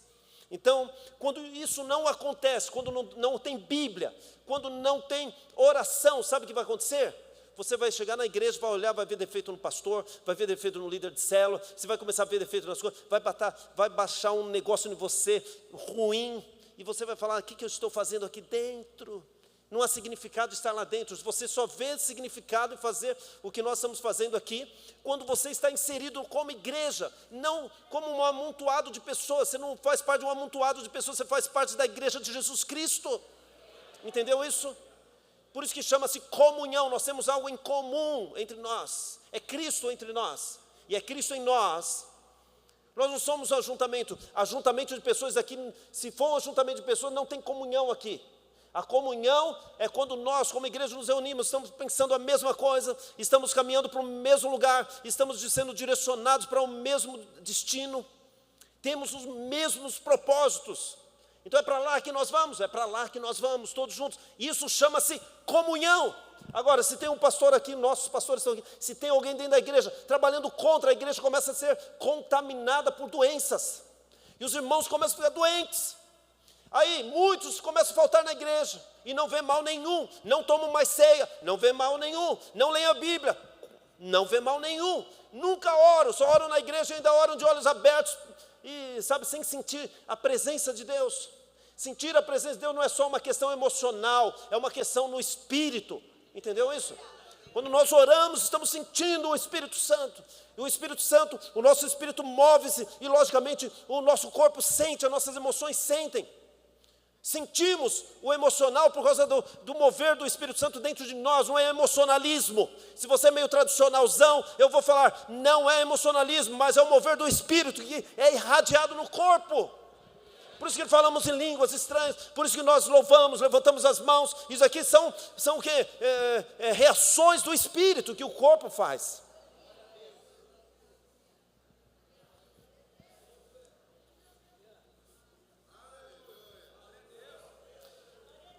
Então, quando isso não acontece, quando não tem Bíblia, quando não tem oração, sabe o que vai acontecer? Você vai chegar na igreja, vai olhar, vai ver defeito no pastor, vai ver defeito no líder de célula, você vai começar a ver defeito nas coisas, vai baixar um negócio em você ruim, e você vai falar, o que eu estou fazendo aqui dentro? Não há significado de estar lá dentro. Você só vê significado em fazer o que nós estamos fazendo aqui quando você está inserido como igreja, não como um amontoado de pessoas. Você não faz parte de um amontoado de pessoas, você faz parte da igreja de Jesus Cristo. Entendeu isso? Por isso que chama-se comunhão. Nós temos algo em comum entre nós. É Cristo entre nós. E é Cristo em nós. Nós não somos um ajuntamento. Ajuntamento de pessoas aqui, se for um ajuntamento de pessoas, não tem comunhão aqui. A comunhão é quando nós, como igreja, nos reunimos, estamos pensando a mesma coisa, estamos caminhando para o mesmo lugar, estamos sendo direcionados para o mesmo destino, temos os mesmos propósitos. Então é para lá que nós vamos, todos juntos. Isso chama-se comunhão. Agora, se tem um pastor aqui, nossos pastores estão aqui, se tem alguém dentro da igreja trabalhando contra, a igreja começa a ser contaminada por doenças, e os irmãos começam a ficar doentes. Aí muitos começam a faltar na igreja e não vê mal nenhum, não tomam mais ceia, não vê mal nenhum, não leem a Bíblia, não vê mal nenhum, nunca oram, só oram na igreja e ainda oram de olhos abertos e, sabe, sem sentir a presença de Deus. Sentir a presença de Deus não é só uma questão emocional, é uma questão no espírito, entendeu isso? Quando nós oramos, estamos sentindo o Espírito Santo. E o Espírito Santo, o nosso espírito move-se e, logicamente, o nosso corpo sente, as nossas emoções sentem. Sentimos o emocional por causa do mover do Espírito Santo dentro de nós, não é emocionalismo. Se você é meio tradicionalzão, eu vou falar, não é emocionalismo, mas é o mover do Espírito que é irradiado no corpo. Por isso que falamos em línguas estranhas, por isso que nós louvamos, levantamos as mãos. Isso aqui são o quê? Reações do Espírito que o corpo faz.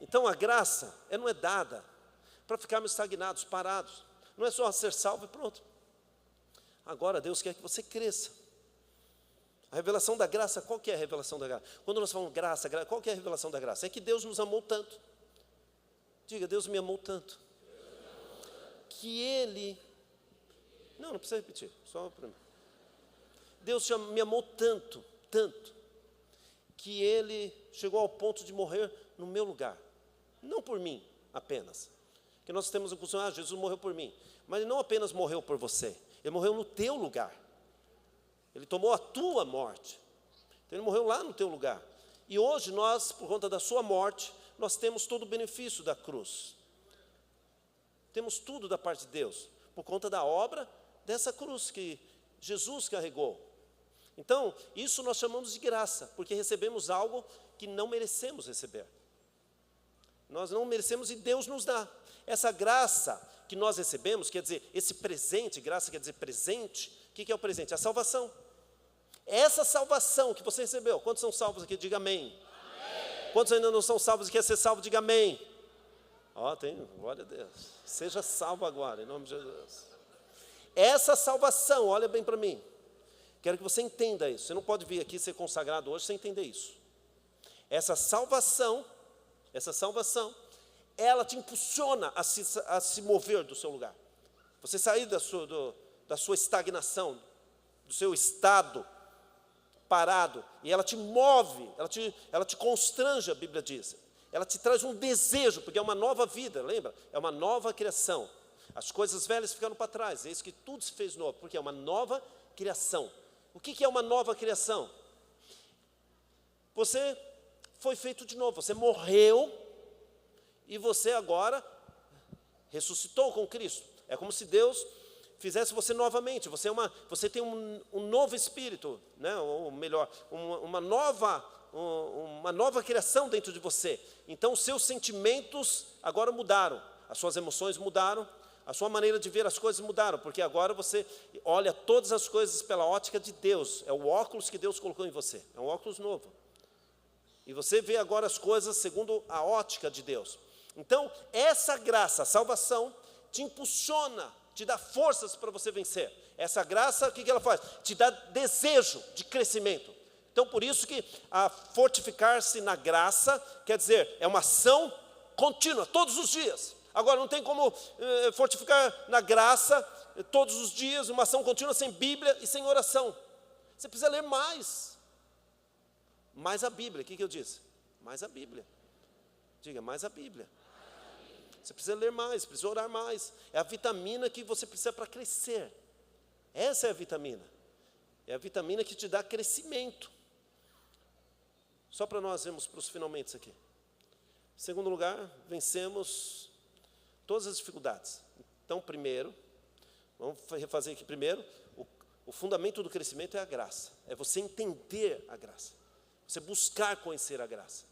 Então a graça, não é dada para ficarmos estagnados, parados. Não é só ser salvo e pronto. Agora Deus quer que você cresça. A revelação da graça, qual que é a revelação da graça? Quando nós falamos graça, qual que é a revelação da graça? É que Deus nos amou tanto. Diga, Deus me amou tanto. Que Ele... Não precisa repetir, só para mim. Deus me amou tanto, tanto, que Ele chegou ao ponto de morrer no meu lugar. Não por mim apenas, porque nós temos a conclusão, Jesus morreu por mim, mas Ele não apenas morreu por você, Ele morreu no teu lugar, Ele tomou a tua morte, então Ele morreu lá no teu lugar, e hoje nós, por conta da sua morte, nós temos todo o benefício da cruz, temos tudo da parte de Deus, por conta da obra dessa cruz que Jesus carregou. Então, isso nós chamamos de graça, porque recebemos algo que não merecemos receber. Nós não merecemos e Deus nos dá. Essa graça que nós recebemos, quer dizer, esse presente, graça quer dizer presente. O que é o presente? A salvação. Essa salvação que você recebeu. Quantos são salvos aqui? Diga amém. Amém. Quantos ainda não são salvos e quer ser salvo? Diga amém. Tem, glória a Deus. Seja salvo agora, em nome de Jesus. Essa salvação, olha bem para mim. Quero que você entenda isso. Você não pode vir aqui ser consagrado hoje sem entender isso. Essa salvação ela te impulsiona a se mover do seu lugar. Você sair da sua estagnação, do seu estado parado, e ela te move, ela te constrange, a Bíblia diz. Ela te traz um desejo, porque é uma nova vida, lembra? É uma nova criação. As coisas velhas ficaram para trás, eis que tudo se fez novo, porque é uma nova criação. O que é uma nova criação? Você foi feito de novo, você morreu, e você agora ressuscitou com Cristo. É como se Deus fizesse você novamente, você tem um novo espírito, né? Ou melhor, uma nova criação dentro de você. Então, os seus sentimentos agora mudaram, as suas emoções mudaram, a sua maneira de ver as coisas mudaram, porque agora você olha todas as coisas pela ótica de Deus, é o óculos que Deus colocou em você, é um óculos novo. E você vê agora as coisas segundo a ótica de Deus. Então, essa graça, a salvação, te impulsiona, te dá forças para você vencer. Essa graça, o que ela faz? Te dá desejo de crescimento. Então, por isso que a fortificar-se na graça, quer dizer, é uma ação contínua, todos os dias. Agora, não tem como fortificar na graça todos os dias, uma ação contínua sem Bíblia e sem oração. Você precisa ler mais. Mais a Bíblia, o que eu disse? Mais a Bíblia. Diga, mais a Bíblia. Você precisa ler mais, precisa orar mais. É a vitamina que você precisa para crescer. Essa é a vitamina. É a vitamina que te dá crescimento. Só para nós irmos para os finalmente aqui. Em segundo lugar, vencemos todas as dificuldades. Então, primeiro, vamos refazer aqui primeiro, o fundamento do crescimento é a graça. É você entender a graça. Você buscar conhecer a graça.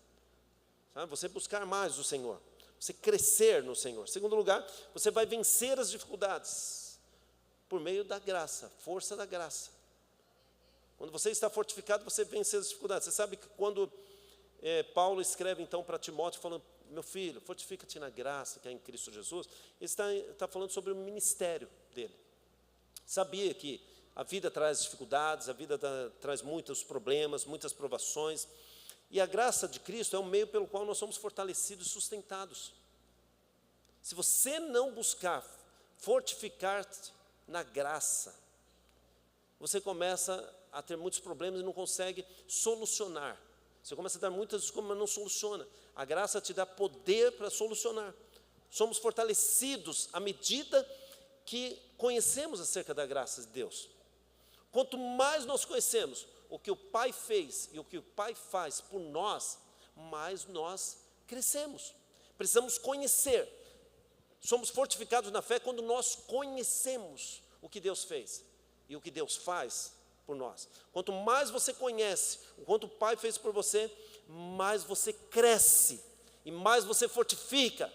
Sabe? Você buscar mais o Senhor. Você crescer no Senhor. Em segundo lugar, você vai vencer as dificuldades por meio da graça, força da graça. Quando você está fortificado, você vence as dificuldades. Você sabe que quando Paulo escreve então para Timóteo, falando, meu filho, fortifica-te na graça que é em Cristo Jesus, ele está falando sobre o ministério dele. Sabia que a vida traz dificuldades, a vida traz muitos problemas, muitas provações, e a graça de Cristo é o meio pelo qual nós somos fortalecidos e sustentados. Se você não buscar fortificar-te na graça, você começa a ter muitos problemas e não consegue solucionar. Você começa a dar muitas desculpas, mas não soluciona. A graça te dá poder para solucionar. Somos fortalecidos à medida que conhecemos acerca da graça de Deus. Quanto mais nós conhecemos o que o Pai fez e o que o Pai faz por nós, mais nós crescemos. Precisamos conhecer. Somos fortificados na fé quando nós conhecemos o que Deus fez e o que Deus faz por nós. Quanto mais você conhece o quanto o Pai fez por você, mais você cresce e mais você fortifica.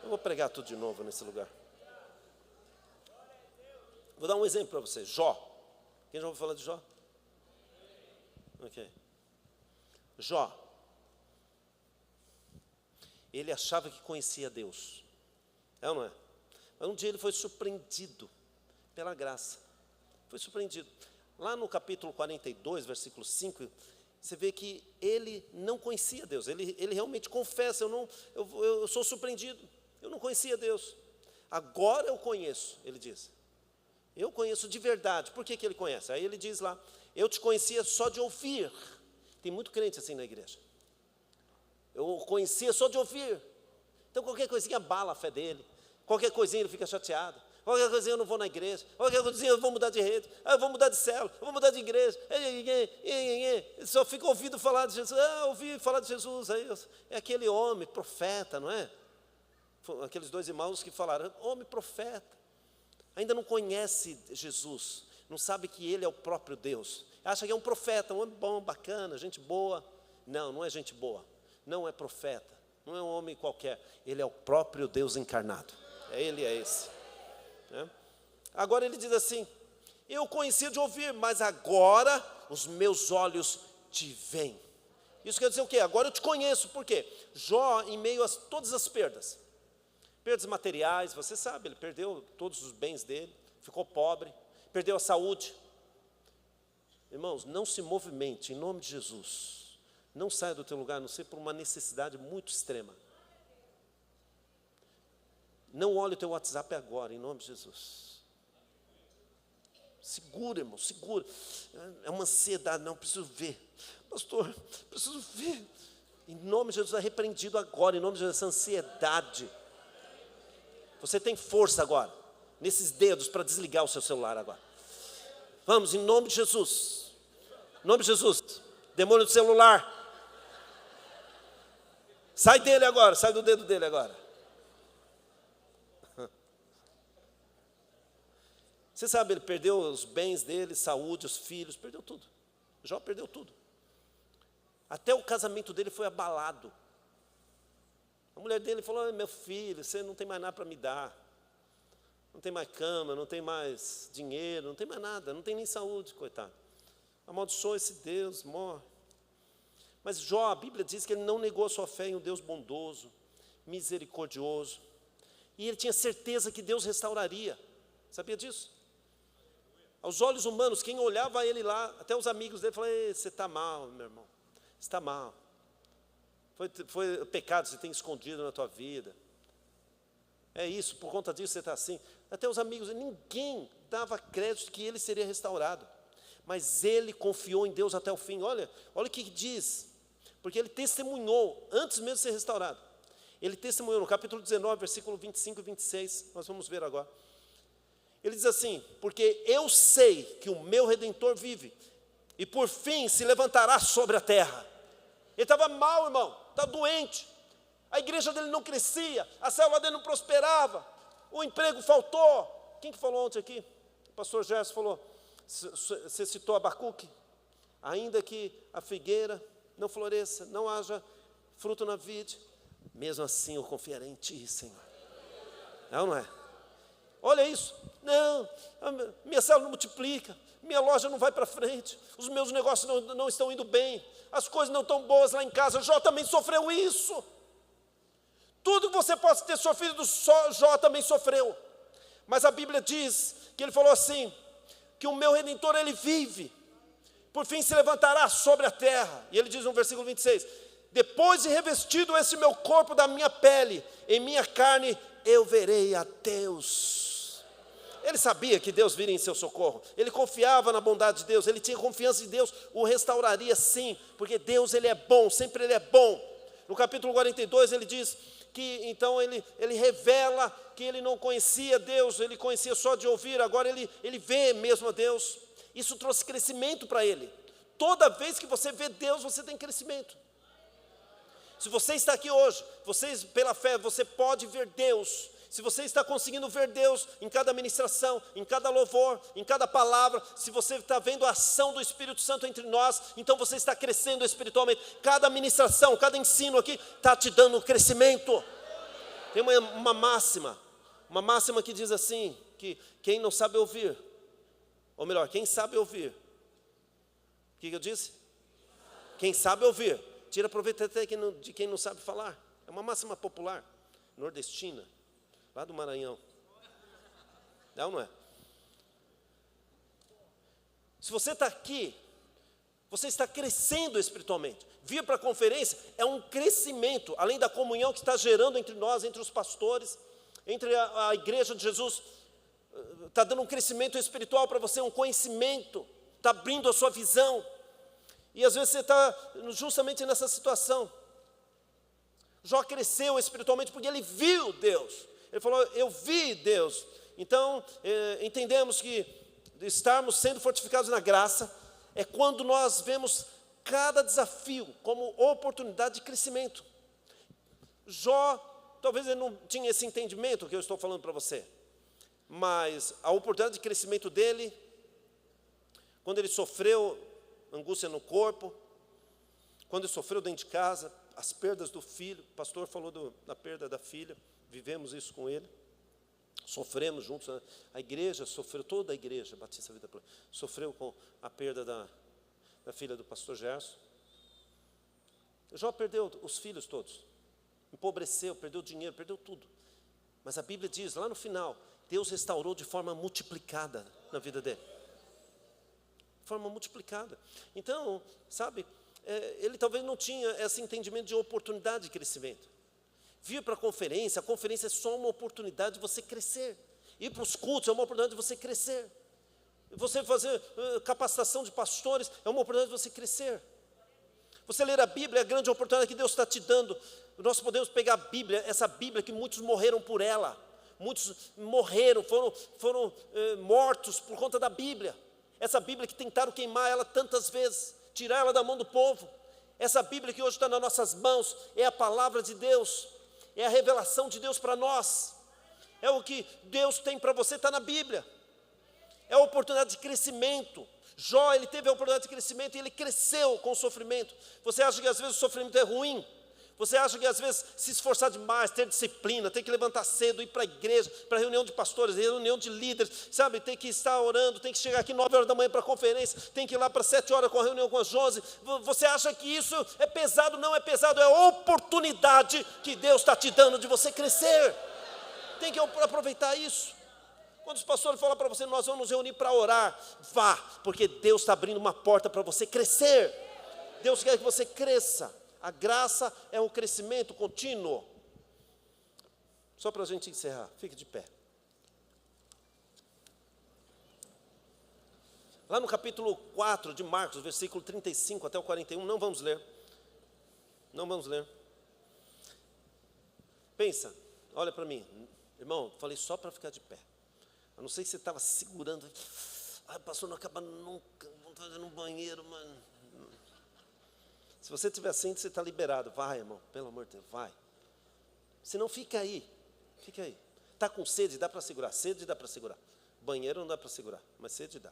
Eu vou pregar tudo de novo nesse lugar. Vou dar um exemplo para você. Jó. Quem já ouviu falar de Jó? Ok. Jó. Ele achava que conhecia Deus. É ou não é? Mas um dia ele foi surpreendido pela graça. Foi surpreendido. Lá no capítulo 42, versículo 5, você vê que ele não conhecia Deus. Ele realmente confessa, eu sou surpreendido. Eu não conhecia Deus. Agora eu conheço, ele diz. Eu conheço de verdade. Por que ele conhece? Aí ele diz lá, eu te conhecia só de ouvir. Tem muito crente assim na igreja. Eu conhecia só de ouvir. Então qualquer coisinha abala a fé dele. Qualquer coisinha ele fica chateado. Qualquer coisinha eu não vou na igreja. Qualquer coisinha eu vou mudar de rede. Eu vou mudar de célula. Eu vou mudar de igreja. Ele só fica ouvindo falar de Jesus. Ouvi falar de Jesus. Aí é aquele homem, profeta, não é? Aqueles dois irmãos que falaram, homem, profeta. Ainda não conhece Jesus. Não sabe que ele é o próprio Deus. Acha que é um profeta, um homem bom, bacana, gente boa. Não, não é gente boa. Não é profeta. Não é um homem qualquer. Ele é o próprio Deus encarnado. Ele é esse. Agora ele diz assim, eu conhecia de ouvir, mas agora os meus olhos te veem. Isso quer dizer o quê? Agora eu te conheço. Por quê? Jó, em meio a todas as perdas materiais, você sabe, ele perdeu todos os bens dele, ficou pobre, perdeu a saúde. Irmãos, não se movimente, em nome de Jesus. Não saia do teu lugar, a não ser por uma necessidade muito extrema. Não olhe o teu WhatsApp agora, em nome de Jesus. Segura, irmão, segura. É uma ansiedade, não, preciso ver. Pastor, preciso ver. Em nome de Jesus, é repreendido agora, em nome de Jesus, essa ansiedade. Você tem força agora, nesses dedos, para desligar o seu celular agora. Vamos, em nome de Jesus. Em nome de Jesus. Demônio do celular. Sai dele agora, sai do dedo dele agora. Você sabe, ele perdeu os bens dele, saúde, os filhos, perdeu tudo. Jó perdeu tudo. Até o casamento dele foi abalado. A mulher dele falou: meu filho, você não tem mais nada para me dar. Não tem mais cama, não tem mais dinheiro, não tem mais nada, não tem nem saúde, coitado. Amaldiçoa esse Deus, morre. Mas Jó, a Bíblia diz que ele não negou a sua fé em um Deus bondoso, misericordioso. E ele tinha certeza que Deus restauraria. Sabia disso? Aos olhos humanos, quem olhava ele lá, até os amigos dele, falavam: você está mal, meu irmão. Você está mal. Foi pecado que você tem escondido na tua vida. É isso, por conta disso você está assim. Até os amigos, ninguém dava crédito que ele seria restaurado. Mas ele confiou em Deus até o fim. Olha o que diz. Porque ele testemunhou, antes mesmo de ser restaurado. Ele testemunhou no capítulo 19, versículo 25 e 26. Nós vamos ver agora. Ele diz assim: porque eu sei que o meu Redentor vive, e por fim se levantará sobre a terra. Ele estava mal, irmão, estava doente. A igreja dele não crescia, a célula dele não prosperava, o emprego faltou. Quem que falou ontem aqui? O pastor Gerson falou, você citou Abacuque? Ainda que a figueira não floresça, não haja fruto na vide, mesmo assim eu confiarei em ti, Senhor. É ou não é? Olha isso. Não, minha célula não multiplica, minha loja não vai para frente, os meus negócios não estão indo bem, as coisas não estão boas lá em casa. Jó também sofreu isso. Tudo que você possa ter sofrido, Jó também sofreu. Mas a Bíblia diz que ele falou assim, que o meu Redentor, ele vive, por fim se levantará sobre a terra. E ele diz no versículo 26, depois de revestido esse meu corpo da minha pele, em minha carne eu verei a Deus. Ele sabia que Deus viria em seu socorro, ele confiava na bondade de Deus, ele tinha confiança em Deus, o restauraria sim, porque Deus, ele é bom, sempre ele é bom. No capítulo 42 ele diz que então ele revela que ele não conhecia Deus, ele conhecia só de ouvir, agora ele vê mesmo a Deus. Isso trouxe crescimento para ele. Toda vez que você vê Deus, você tem crescimento. Se você está aqui hoje, pela fé, você pode ver Deus. Se você está conseguindo ver Deus em cada ministração, em cada louvor, em cada palavra, se você está vendo a ação do Espírito Santo entre nós, então você está crescendo espiritualmente. Cada ministração, cada ensino aqui está te dando crescimento. Tem uma máxima que diz assim, que quem não sabe ouvir, ou melhor, quem sabe ouvir, o que eu disse? Quem sabe ouvir, tira proveito até de quem não sabe falar. É uma máxima popular, nordestina, lá do Maranhão. Não é? Se você está aqui, você está crescendo espiritualmente. Vir para a conferência é um crescimento, além da comunhão que está gerando entre nós, entre os pastores, entre a igreja de Jesus. Está dando um crescimento espiritual para você, um conhecimento, está abrindo a sua visão. E às vezes você está justamente nessa situação. Jó cresceu espiritualmente porque ele viu Deus. Ele falou, eu vi Deus. Então, entendemos que estarmos sendo fortificados na graça é quando nós vemos cada desafio como oportunidade de crescimento. Jó, talvez ele não tinha esse entendimento que eu estou falando para você, mas a oportunidade de crescimento dele, quando ele sofreu angústia no corpo, quando ele sofreu dentro de casa, as perdas do filho, o pastor falou da perda da filha, vivemos isso com ele, sofremos juntos, né? A igreja sofreu, toda a igreja Batista Vida Plena, sofreu com a perda da filha do pastor Gerson. Jó perdeu os filhos todos, empobreceu, perdeu dinheiro, perdeu tudo, mas a Bíblia diz lá no final, Deus restaurou de forma multiplicada na vida dele, de forma multiplicada. Então, sabe, ele talvez não tinha esse entendimento de oportunidade de crescimento. Vir para a conferência é só uma oportunidade de você crescer. Ir para os cultos é uma oportunidade de você crescer. Você fazer capacitação de pastores é uma oportunidade de você crescer. Você ler a Bíblia é a grande oportunidade que Deus está te dando. Nós podemos pegar a Bíblia, essa Bíblia que muitos morreram por ela. Muitos morreram, foram mortos por conta da Bíblia. Essa Bíblia que tentaram queimar ela tantas vezes, tirar ela da mão do povo. Essa Bíblia que hoje está nas nossas mãos, é a palavra de Deus, é a revelação de Deus para nós. É o que Deus tem para você, está na Bíblia. É a oportunidade de crescimento. Jó, ele teve a oportunidade de crescimento e ele cresceu com o sofrimento. Você acha que às vezes o sofrimento é ruim? Você acha que às vezes se esforçar demais, ter disciplina, ter que levantar cedo, ir para a igreja, para a reunião de pastores, reunião de líderes, sabe, tem que estar orando, tem que chegar aqui 9 horas da manhã para a conferência, tem que ir lá para 7 horas com a reunião com a Josi. Você acha que isso é pesado? Não é pesado, é a oportunidade que Deus está te dando de você crescer. Tem que aproveitar isso. Quando os pastores falam para você, nós vamos nos reunir para orar, vá, porque Deus está abrindo uma porta para você crescer. Deus quer que você cresça. A graça é um crescimento contínuo. Só para a gente encerrar, fique de pé. Lá no capítulo 4 de Marcos, versículo 35 até o 41, não vamos ler. Não vamos ler. Pensa, olha para mim. Irmão, falei só para ficar de pé. Eu não sei se você estava segurando. Pastor, não acaba nunca. Vou fazer no banheiro, mano. Se você estiver assim, você está liberado. Vai, irmão, pelo amor de Deus, vai. Se não, fica aí. Fica aí. Está com sede, dá para segurar. Sede dá para segurar. Banheiro não dá para segurar, mas sede dá.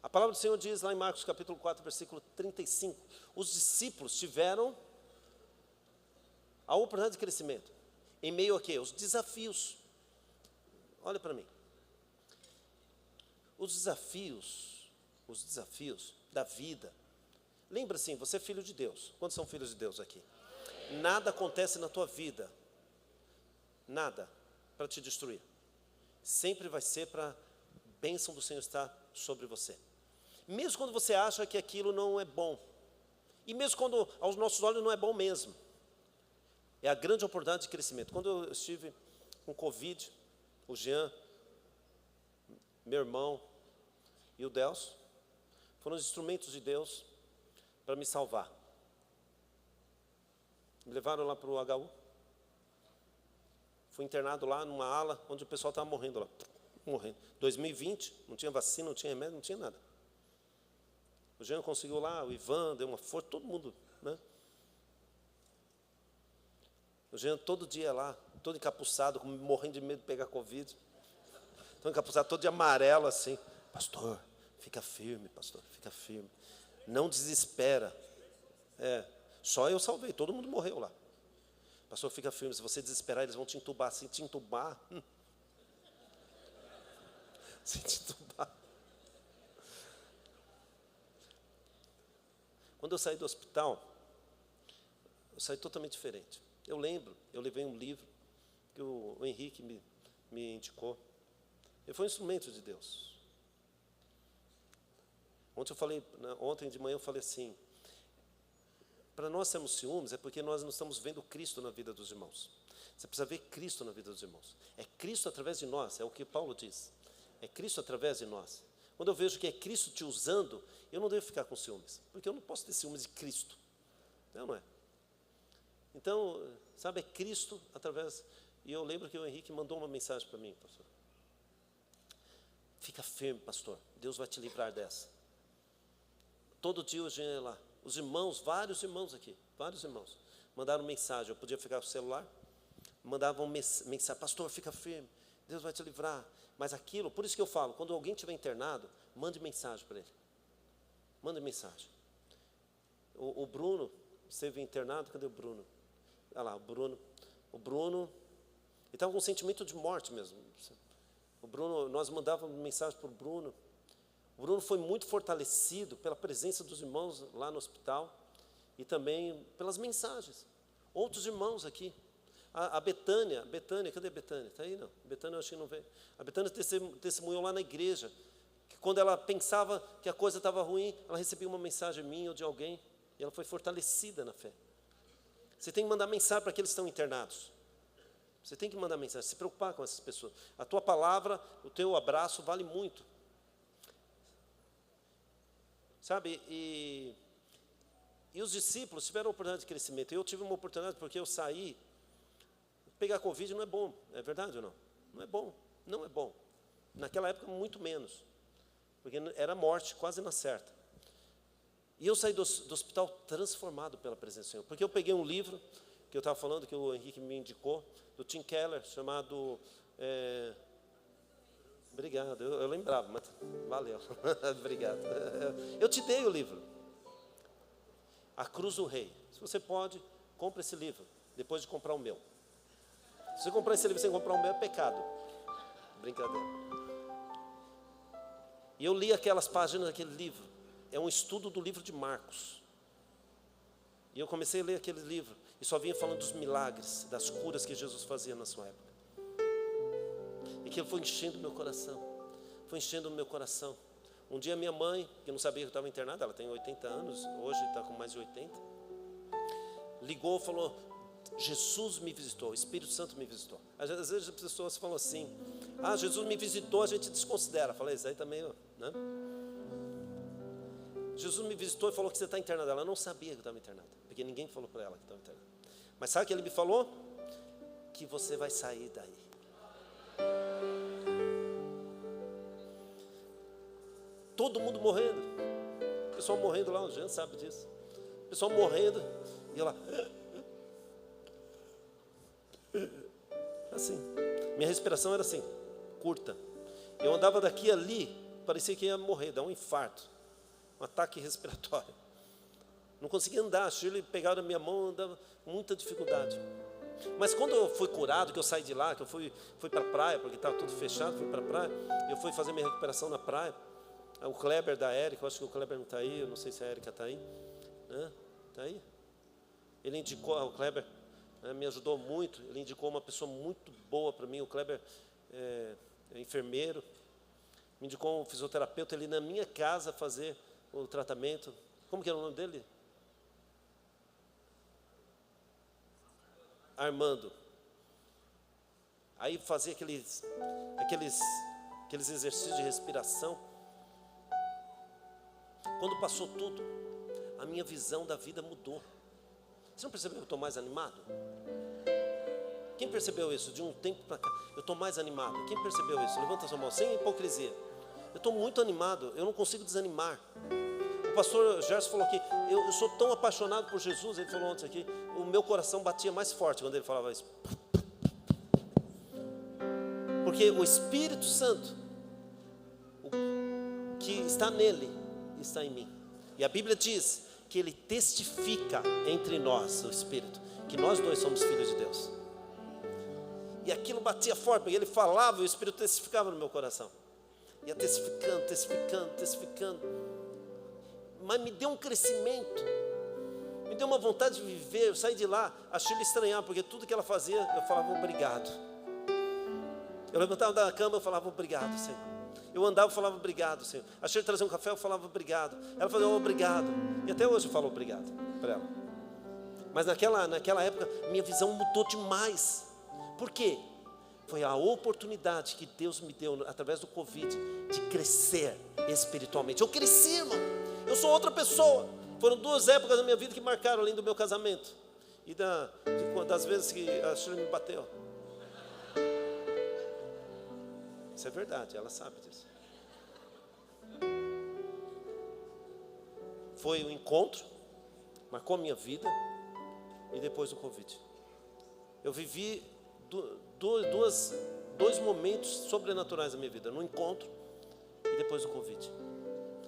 A palavra do Senhor diz lá em Marcos capítulo 4, versículo 35. Os discípulos tiveram a oportunidade de crescimento. Em meio a quê? Os desafios. Olha para mim. Os desafios da vida. Lembra assim, você é filho de Deus. Quantos são filhos de Deus aqui? Nada acontece na tua vida, nada, para te destruir. Sempre vai ser para a bênção do Senhor estar sobre você. Mesmo quando você acha que aquilo não é bom. E mesmo quando aos nossos olhos não é bom mesmo. É a grande oportunidade de crescimento. Quando eu estive com Covid, o Jean, meu irmão e o Delcio, foram os instrumentos de Deus para me salvar. Me levaram lá para o HU. Fui internado lá numa ala onde o pessoal estava morrendo lá. Morrendo. 2020, não tinha vacina, não tinha remédio, não tinha nada. O Jean conseguiu lá, o Ivan deu uma força, todo mundo, né? O Jean todo dia lá, todo encapuçado, morrendo de medo de pegar Covid. Todo encapuçado, todo de amarelo assim. Pastor, fica firme, pastor, fica firme. Não desespera. Só eu salvei, todo mundo morreu lá. Pastor, fica firme, se você desesperar, eles vão te entubar. Assim, te entubar. Se te entubar. Quando eu saí do hospital, eu saí totalmente diferente. Eu lembro, eu levei um livro que o Henrique me indicou. Ele foi um instrumento de Deus. Ontem de manhã eu falei assim, para nós termos ciúmes é porque nós não estamos vendo Cristo na vida dos irmãos. Você precisa ver Cristo na vida dos irmãos. É Cristo através de nós, é o que Paulo diz. É Cristo através de nós. Quando eu vejo que é Cristo te usando, eu não devo ficar com ciúmes, porque eu não posso ter ciúmes de Cristo. Não é? Então, sabe, é Cristo através... E eu lembro que o Henrique mandou uma mensagem para mim, pastor. Fica firme, pastor, Deus vai te livrar dessa. Todo dia o Jean ia lá. Os irmãos, vários irmãos aqui, vários irmãos, mandaram mensagem. Eu podia ficar com o celular, mandavam mensagem, pastor, fica firme, Deus vai te livrar. Mas aquilo, por isso que eu falo, quando alguém estiver internado, mande mensagem para ele. Mande mensagem. O Bruno esteve internado, cadê o Bruno? Olha lá, o Bruno, ele estava com um sentimento de morte mesmo. O Bruno, nós mandávamos mensagem para o Bruno. O Bruno foi muito fortalecido pela presença dos irmãos lá no hospital e também pelas mensagens. Outros irmãos aqui. A Betânia, cadê a Betânia? Está aí não? A Betânia eu acho que não veio. A Betânia testemunhou lá na igreja que quando ela pensava que a coisa estava ruim, ela recebia uma mensagem minha ou de alguém, e ela foi fortalecida na fé. Você tem que mandar mensagem para aqueles que estão internados. Você tem que mandar mensagem, se preocupar com essas pessoas. A tua palavra, o teu abraço vale muito. Sabe, e os discípulos tiveram uma oportunidade de crescimento. Eu tive uma oportunidade porque eu saí. Pegar Covid não é bom, é verdade ou não? Não é bom, não é bom. Naquela época, muito menos. Porque era morte, quase na certa. E eu saí do hospital transformado pela presença do Senhor. Porque eu peguei um livro, que eu estava falando, que o Henrique me indicou, do Tim Keller, chamado... Obrigado, eu lembrava, mas valeu. Obrigado. Eu te dei o livro. A Cruz do Rei. Se você pode, compre esse livro, depois de comprar o meu. Se você comprar esse livro sem comprar o meu, é pecado. Brincadeira. E eu li aquelas páginas daquele livro. É um estudo do livro de Marcos. E eu comecei a ler aquele livro. E só vinha falando dos milagres, das curas que Jesus fazia na sua época. E que foi enchendo o meu coração. Foi enchendo o meu coração. Um dia minha mãe, que não sabia que eu estava internada, ela tem 80 anos, hoje está com mais de 80, ligou e falou: Jesus me visitou, o Espírito Santo me visitou. Às vezes as pessoas falam assim: ah, Jesus me visitou, a gente desconsidera. Eu falei, isso aí também, né? Jesus me visitou e falou que você está internada. Ela não sabia que eu estava internada, porque ninguém falou para ela que estava internada. Mas sabe o que ele me falou? Que você vai sair daí. Todo mundo morrendo. O pessoal morrendo lá, o Jean sabe disso. O pessoal morrendo, e eu lá... Assim, minha respiração era assim, curta. Eu andava daqui a ali, parecia que ia morrer, dar um infarto, um ataque respiratório. Não conseguia andar, a Shirley pegava na minha mão, andava com muita dificuldade. Mas quando eu fui curado, que eu saí de lá, que eu fui para a praia, porque estava tudo fechado, fui para a praia, eu fui fazer minha recuperação na praia. O Kleber da Érica, eu acho que o Kleber não está aí, eu não sei se a Érica está aí. Está aí? Ele indicou, o Kleber me ajudou muito, ele indicou uma pessoa muito boa para mim. O Kleber é enfermeiro, me indicou um fisioterapeuta, ele na minha casa fazer o tratamento. Como que era o nome dele? Armando. Aí fazia aqueles exercícios de respiração. Quando passou tudo, a minha visão da vida mudou. Você não percebeu que eu estou mais animado? Quem percebeu isso? De um tempo para cá, eu estou mais animado. Quem percebeu isso? Levanta a sua mão, sem hipocrisia. Eu estou muito animado, eu não consigo desanimar. O pastor Gerson falou que eu sou tão apaixonado por Jesus. Ele falou ontem aqui, o meu coração batia mais forte quando ele falava isso. Porque o Espírito Santo, que está nele, está em mim. E a Bíblia diz que ele testifica entre nós, o Espírito, que nós dois somos filhos de Deus. E aquilo batia forte, porque ele falava e o Espírito testificava no meu coração. Ia testificando. Mas me deu um crescimento, me deu uma vontade de viver. Eu saí de lá, achei ele estranhar, porque tudo que ela fazia, eu falava obrigado. Eu levantava da cama, eu falava obrigado, Senhor. Eu andava e falava obrigado, Senhor. Achei ele trazer um café, eu falava obrigado. Ela falou obrigado. E até hoje eu falo obrigado para ela. Mas naquela época, minha visão mudou demais. Por quê? Foi a oportunidade que Deus me deu, através do Covid, de crescer espiritualmente. Eu cresci, irmão. Eu sou outra pessoa. Foram 2 épocas da minha vida que marcaram, além do meu casamento. E das vezes que a Shirley me bateu. Isso é verdade, ela sabe disso. Foi o encontro, marcou a minha vida, e depois o Covid. Eu vivi dois momentos sobrenaturais na minha vida, no encontro e depois do Covid.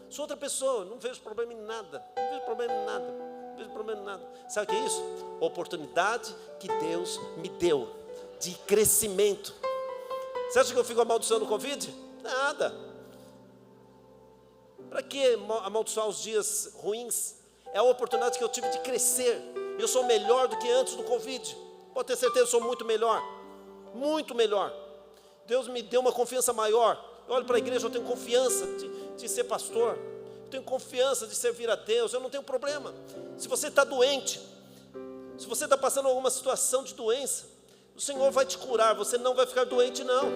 Sou outra pessoa, não vejo problema em nada, Sabe o que é isso? Oportunidade que Deus me deu de crescimento. Você acha que eu fico amaldiçoando o Covid? Nada. Para que amaldiçoar os dias ruins? É a oportunidade que eu tive de crescer. Eu sou melhor do que antes do Covid. Pode ter certeza, eu sou muito melhor. Muito melhor. Deus me deu uma confiança maior. Eu olho para a igreja, eu tenho confiança de ser pastor, eu tenho confiança de servir a Deus, eu não tenho problema. Se você está doente, se você está passando alguma situação de doença, o Senhor vai te curar, você não vai ficar doente não.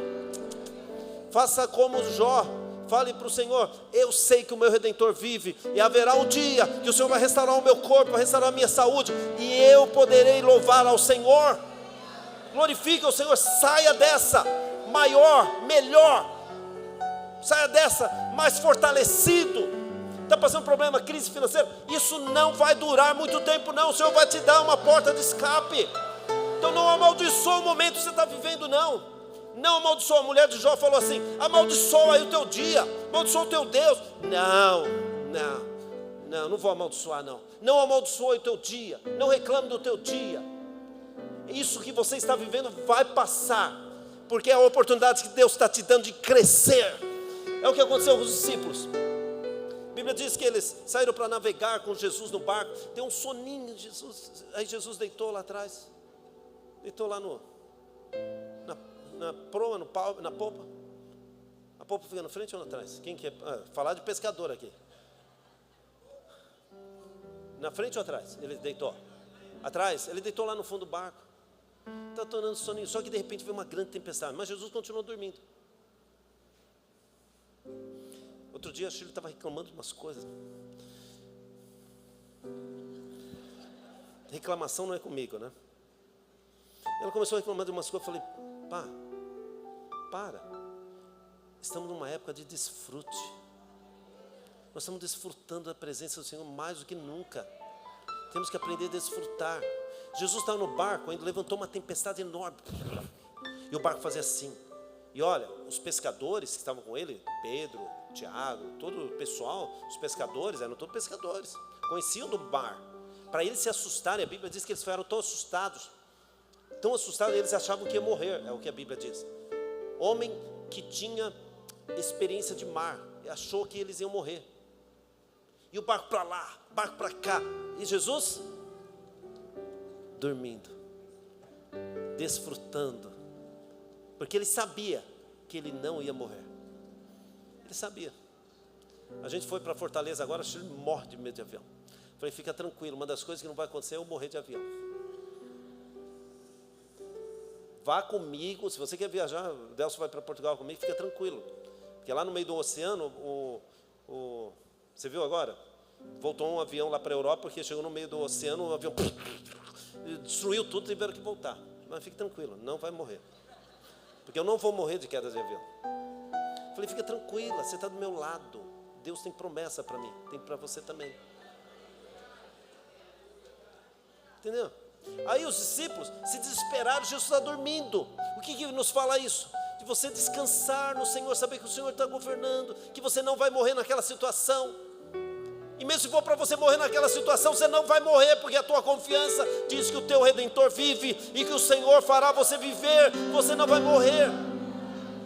Faça como Jó, fale para o Senhor: eu sei que o meu Redentor vive, e haverá um dia que o Senhor vai restaurar o meu corpo, vai restaurar a minha saúde, e eu poderei louvar ao Senhor. Glorifique o Senhor, saia dessa maior, melhor, saia dessa mais fortalecido. Está passando problema, crise financeira, isso não vai durar muito tempo não, o Senhor vai te dar uma porta de escape. Então não amaldiçoa o momento que você está vivendo não. Não amaldiçoa. A mulher de Jó falou assim: amaldiçoa aí o teu dia, amaldiçoa o teu Deus. Não vou amaldiçoar não. Não amaldiçoe o teu dia, não reclame do teu dia. Isso que você está vivendo vai passar, porque é a oportunidade que Deus está te dando de crescer. É o que aconteceu com os discípulos. A Bíblia diz que eles saíram para navegar com Jesus no barco. Tem um soninho de Jesus. Aí Jesus deitou lá atrás, deitou lá na proa, na popa. A popa fica na frente ou na trás? Quem quer falar de pescador aqui? Na frente ou atrás? Ele deitou atrás, ele deitou lá no fundo do barco. Está tornando soninho. Só que de repente veio uma grande tempestade, mas Jesus continuou dormindo. Outro dia a Shirley estava reclamando de umas coisas. Reclamação não é comigo, né? Ela começou a reclamar de umas coisas. Eu falei: para. Estamos numa época de desfrute. Nós estamos desfrutando da presença do Senhor mais do que nunca. Temos que aprender a desfrutar. Jesus estava no barco, ainda levantou uma tempestade enorme. E o barco fazia assim. E olha, os pescadores que estavam com ele, Pedro, Tiago, todo o pessoal, os pescadores, eram todos pescadores. Conheciam do mar. Para eles se assustarem, a Bíblia diz que eles ficaram tão assustados, eles achavam que ia morrer, é o que a Bíblia diz. Homem que tinha experiência de mar, achou que eles iam morrer. E o barco para lá, barco para cá. E Jesus dormindo, desfrutando, porque ele sabia que ele não ia morrer. Ele sabia. A gente foi para Fortaleza agora, ele morre de medo de avião. Falei: fica tranquilo, uma das coisas que não vai acontecer é eu morrer de avião. Vá comigo, se você quer viajar, o Delcio vai para Portugal comigo, fica tranquilo. Porque lá no meio do oceano, você viu agora? Voltou um avião lá para a Europa, porque chegou no meio do oceano, o avião destruiu tudo, tiveram que voltar. Mas fique tranquilo, não vai morrer. Porque eu não vou morrer de queda de avião. Falei: fica tranquila, você está do meu lado. Deus tem promessa para mim, tem para você também. Entendeu? Aí os discípulos se desesperaram, Jesus está dormindo. O que nos fala isso? De você descansar no Senhor, saber que o Senhor está governando, que você não vai morrer naquela situação. E mesmo se for para você morrer naquela situação, você não vai morrer, porque a tua confiança diz que o teu Redentor vive e que o Senhor fará você viver. Você não vai morrer.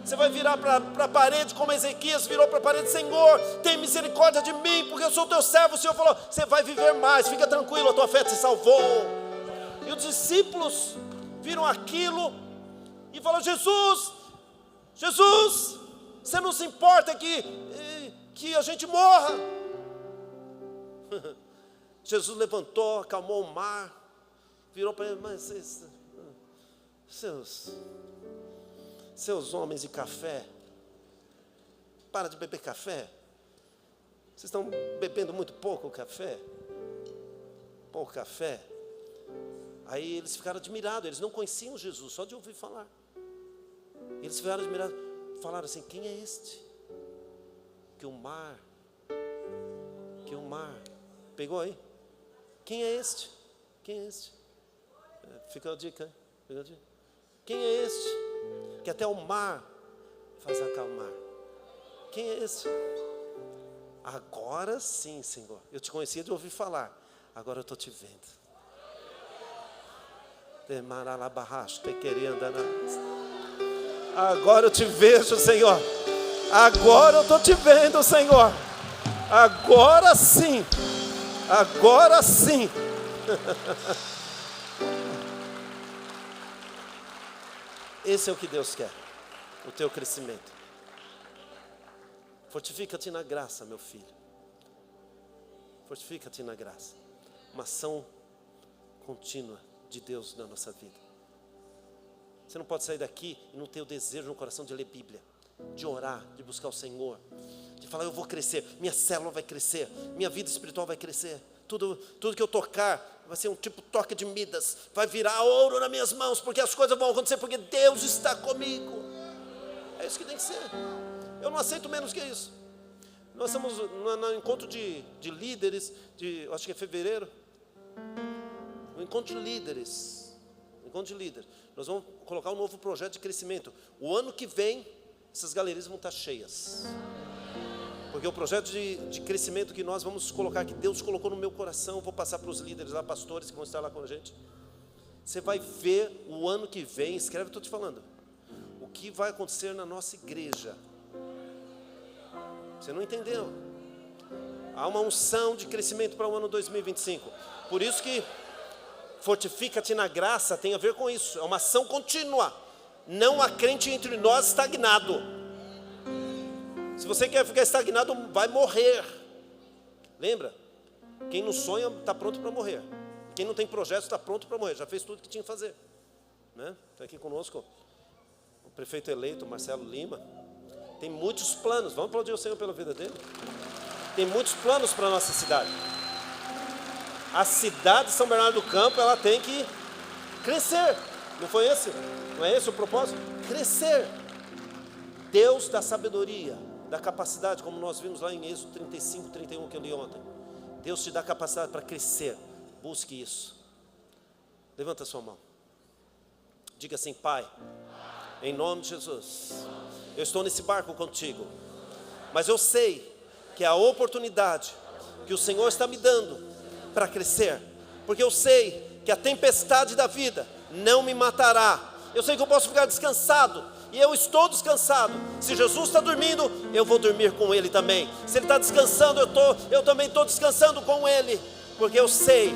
Você vai virar para a parede, como Ezequias virou para a parede: Senhor, tem misericórdia de mim, porque eu sou teu servo. O Senhor falou: você vai viver mais, fica tranquilo, a tua fé te salvou. E os discípulos viram aquilo e falaram: Jesus, você não se importa que a gente morra? Jesus levantou, acalmou o mar, virou para ele: mas seus homens de café, para de beber café. Vocês estão bebendo muito pouco café. Pouco café. Aí eles ficaram admirados, eles não conheciam Jesus, só de ouvir falar. Eles ficaram admirados, falaram assim: quem é este? Que o mar, pegou aí? Quem é este? Fica a dica, Quem é este? Que até o mar faz acalmar. Quem é este? Agora sim, Senhor, eu te conhecia de ouvir falar, agora eu estou te vendo. Agora eu te vejo, Senhor. Agora eu estou te vendo, Senhor. Agora sim. Esse é o que Deus quer, o teu crescimento. Fortifica-te na graça, meu filho. Fortifica-te na graça. Uma ação contínua de Deus na nossa vida. Você não pode sair daqui e não ter o desejo no coração de ler Bíblia, de orar, de buscar o Senhor, de falar: eu vou crescer, minha célula vai crescer, minha vida espiritual vai crescer, tudo que eu tocar vai ser um tipo toque de Midas, vai virar ouro nas minhas mãos, porque as coisas vão acontecer, porque Deus está comigo. É isso que tem que ser. Eu não aceito menos que isso. Nós estamos no encontro de líderes, acho que é fevereiro, um encontro de líderes. Nós vamos colocar um novo projeto de crescimento. O ano que vem, essas galerias vão estar cheias. Porque o projeto de crescimento que nós vamos colocar, que Deus colocou no meu coração, eu vou passar para os líderes lá, pastores que vão estar lá com a gente. Você vai ver o ano que vem, escreve, estou te falando, o que vai acontecer na nossa igreja. Você não entendeu? Há uma unção de crescimento para o ano 2025. Por isso que fortifica-te na graça tem a ver com isso. É uma ação contínua. Não há crente entre nós estagnado. Se você quer ficar estagnado, vai morrer. Lembra? Quem não sonha está pronto para morrer. Quem não tem projeto está pronto para morrer. Já fez tudo que tinha que fazer, né? Está aqui conosco o prefeito eleito, Marcelo Lima. Tem muitos planos. Vamos aplaudir o Senhor pela vida dele. Tem muitos planos para a nossa cidade. A cidade de São Bernardo do Campo, ela tem que crescer. Não foi esse? Não é esse o propósito? Crescer. Deus dá sabedoria, dá capacidade, como nós vimos lá em Êxodo 35, 31 que eu li ontem. Deus te dá capacidade para crescer. Busque isso. Levanta a sua mão. Diga assim: Pai, em nome de Jesus, eu estou nesse barco contigo, mas eu sei que é a oportunidade que o Senhor está me dando para crescer, porque eu sei que a tempestade da vida não me matará. Eu sei que eu posso ficar descansado, e eu estou descansado. Se Jesus está dormindo, eu vou dormir com Ele também. Se Ele está descansando, eu também estou descansando com Ele, porque eu sei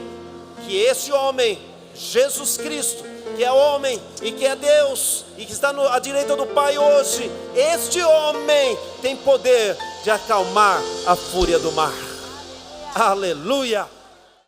que esse homem, Jesus Cristo, que é homem e que é Deus e que está à direita do Pai hoje, este homem tem poder de acalmar a fúria do mar. Aleluia!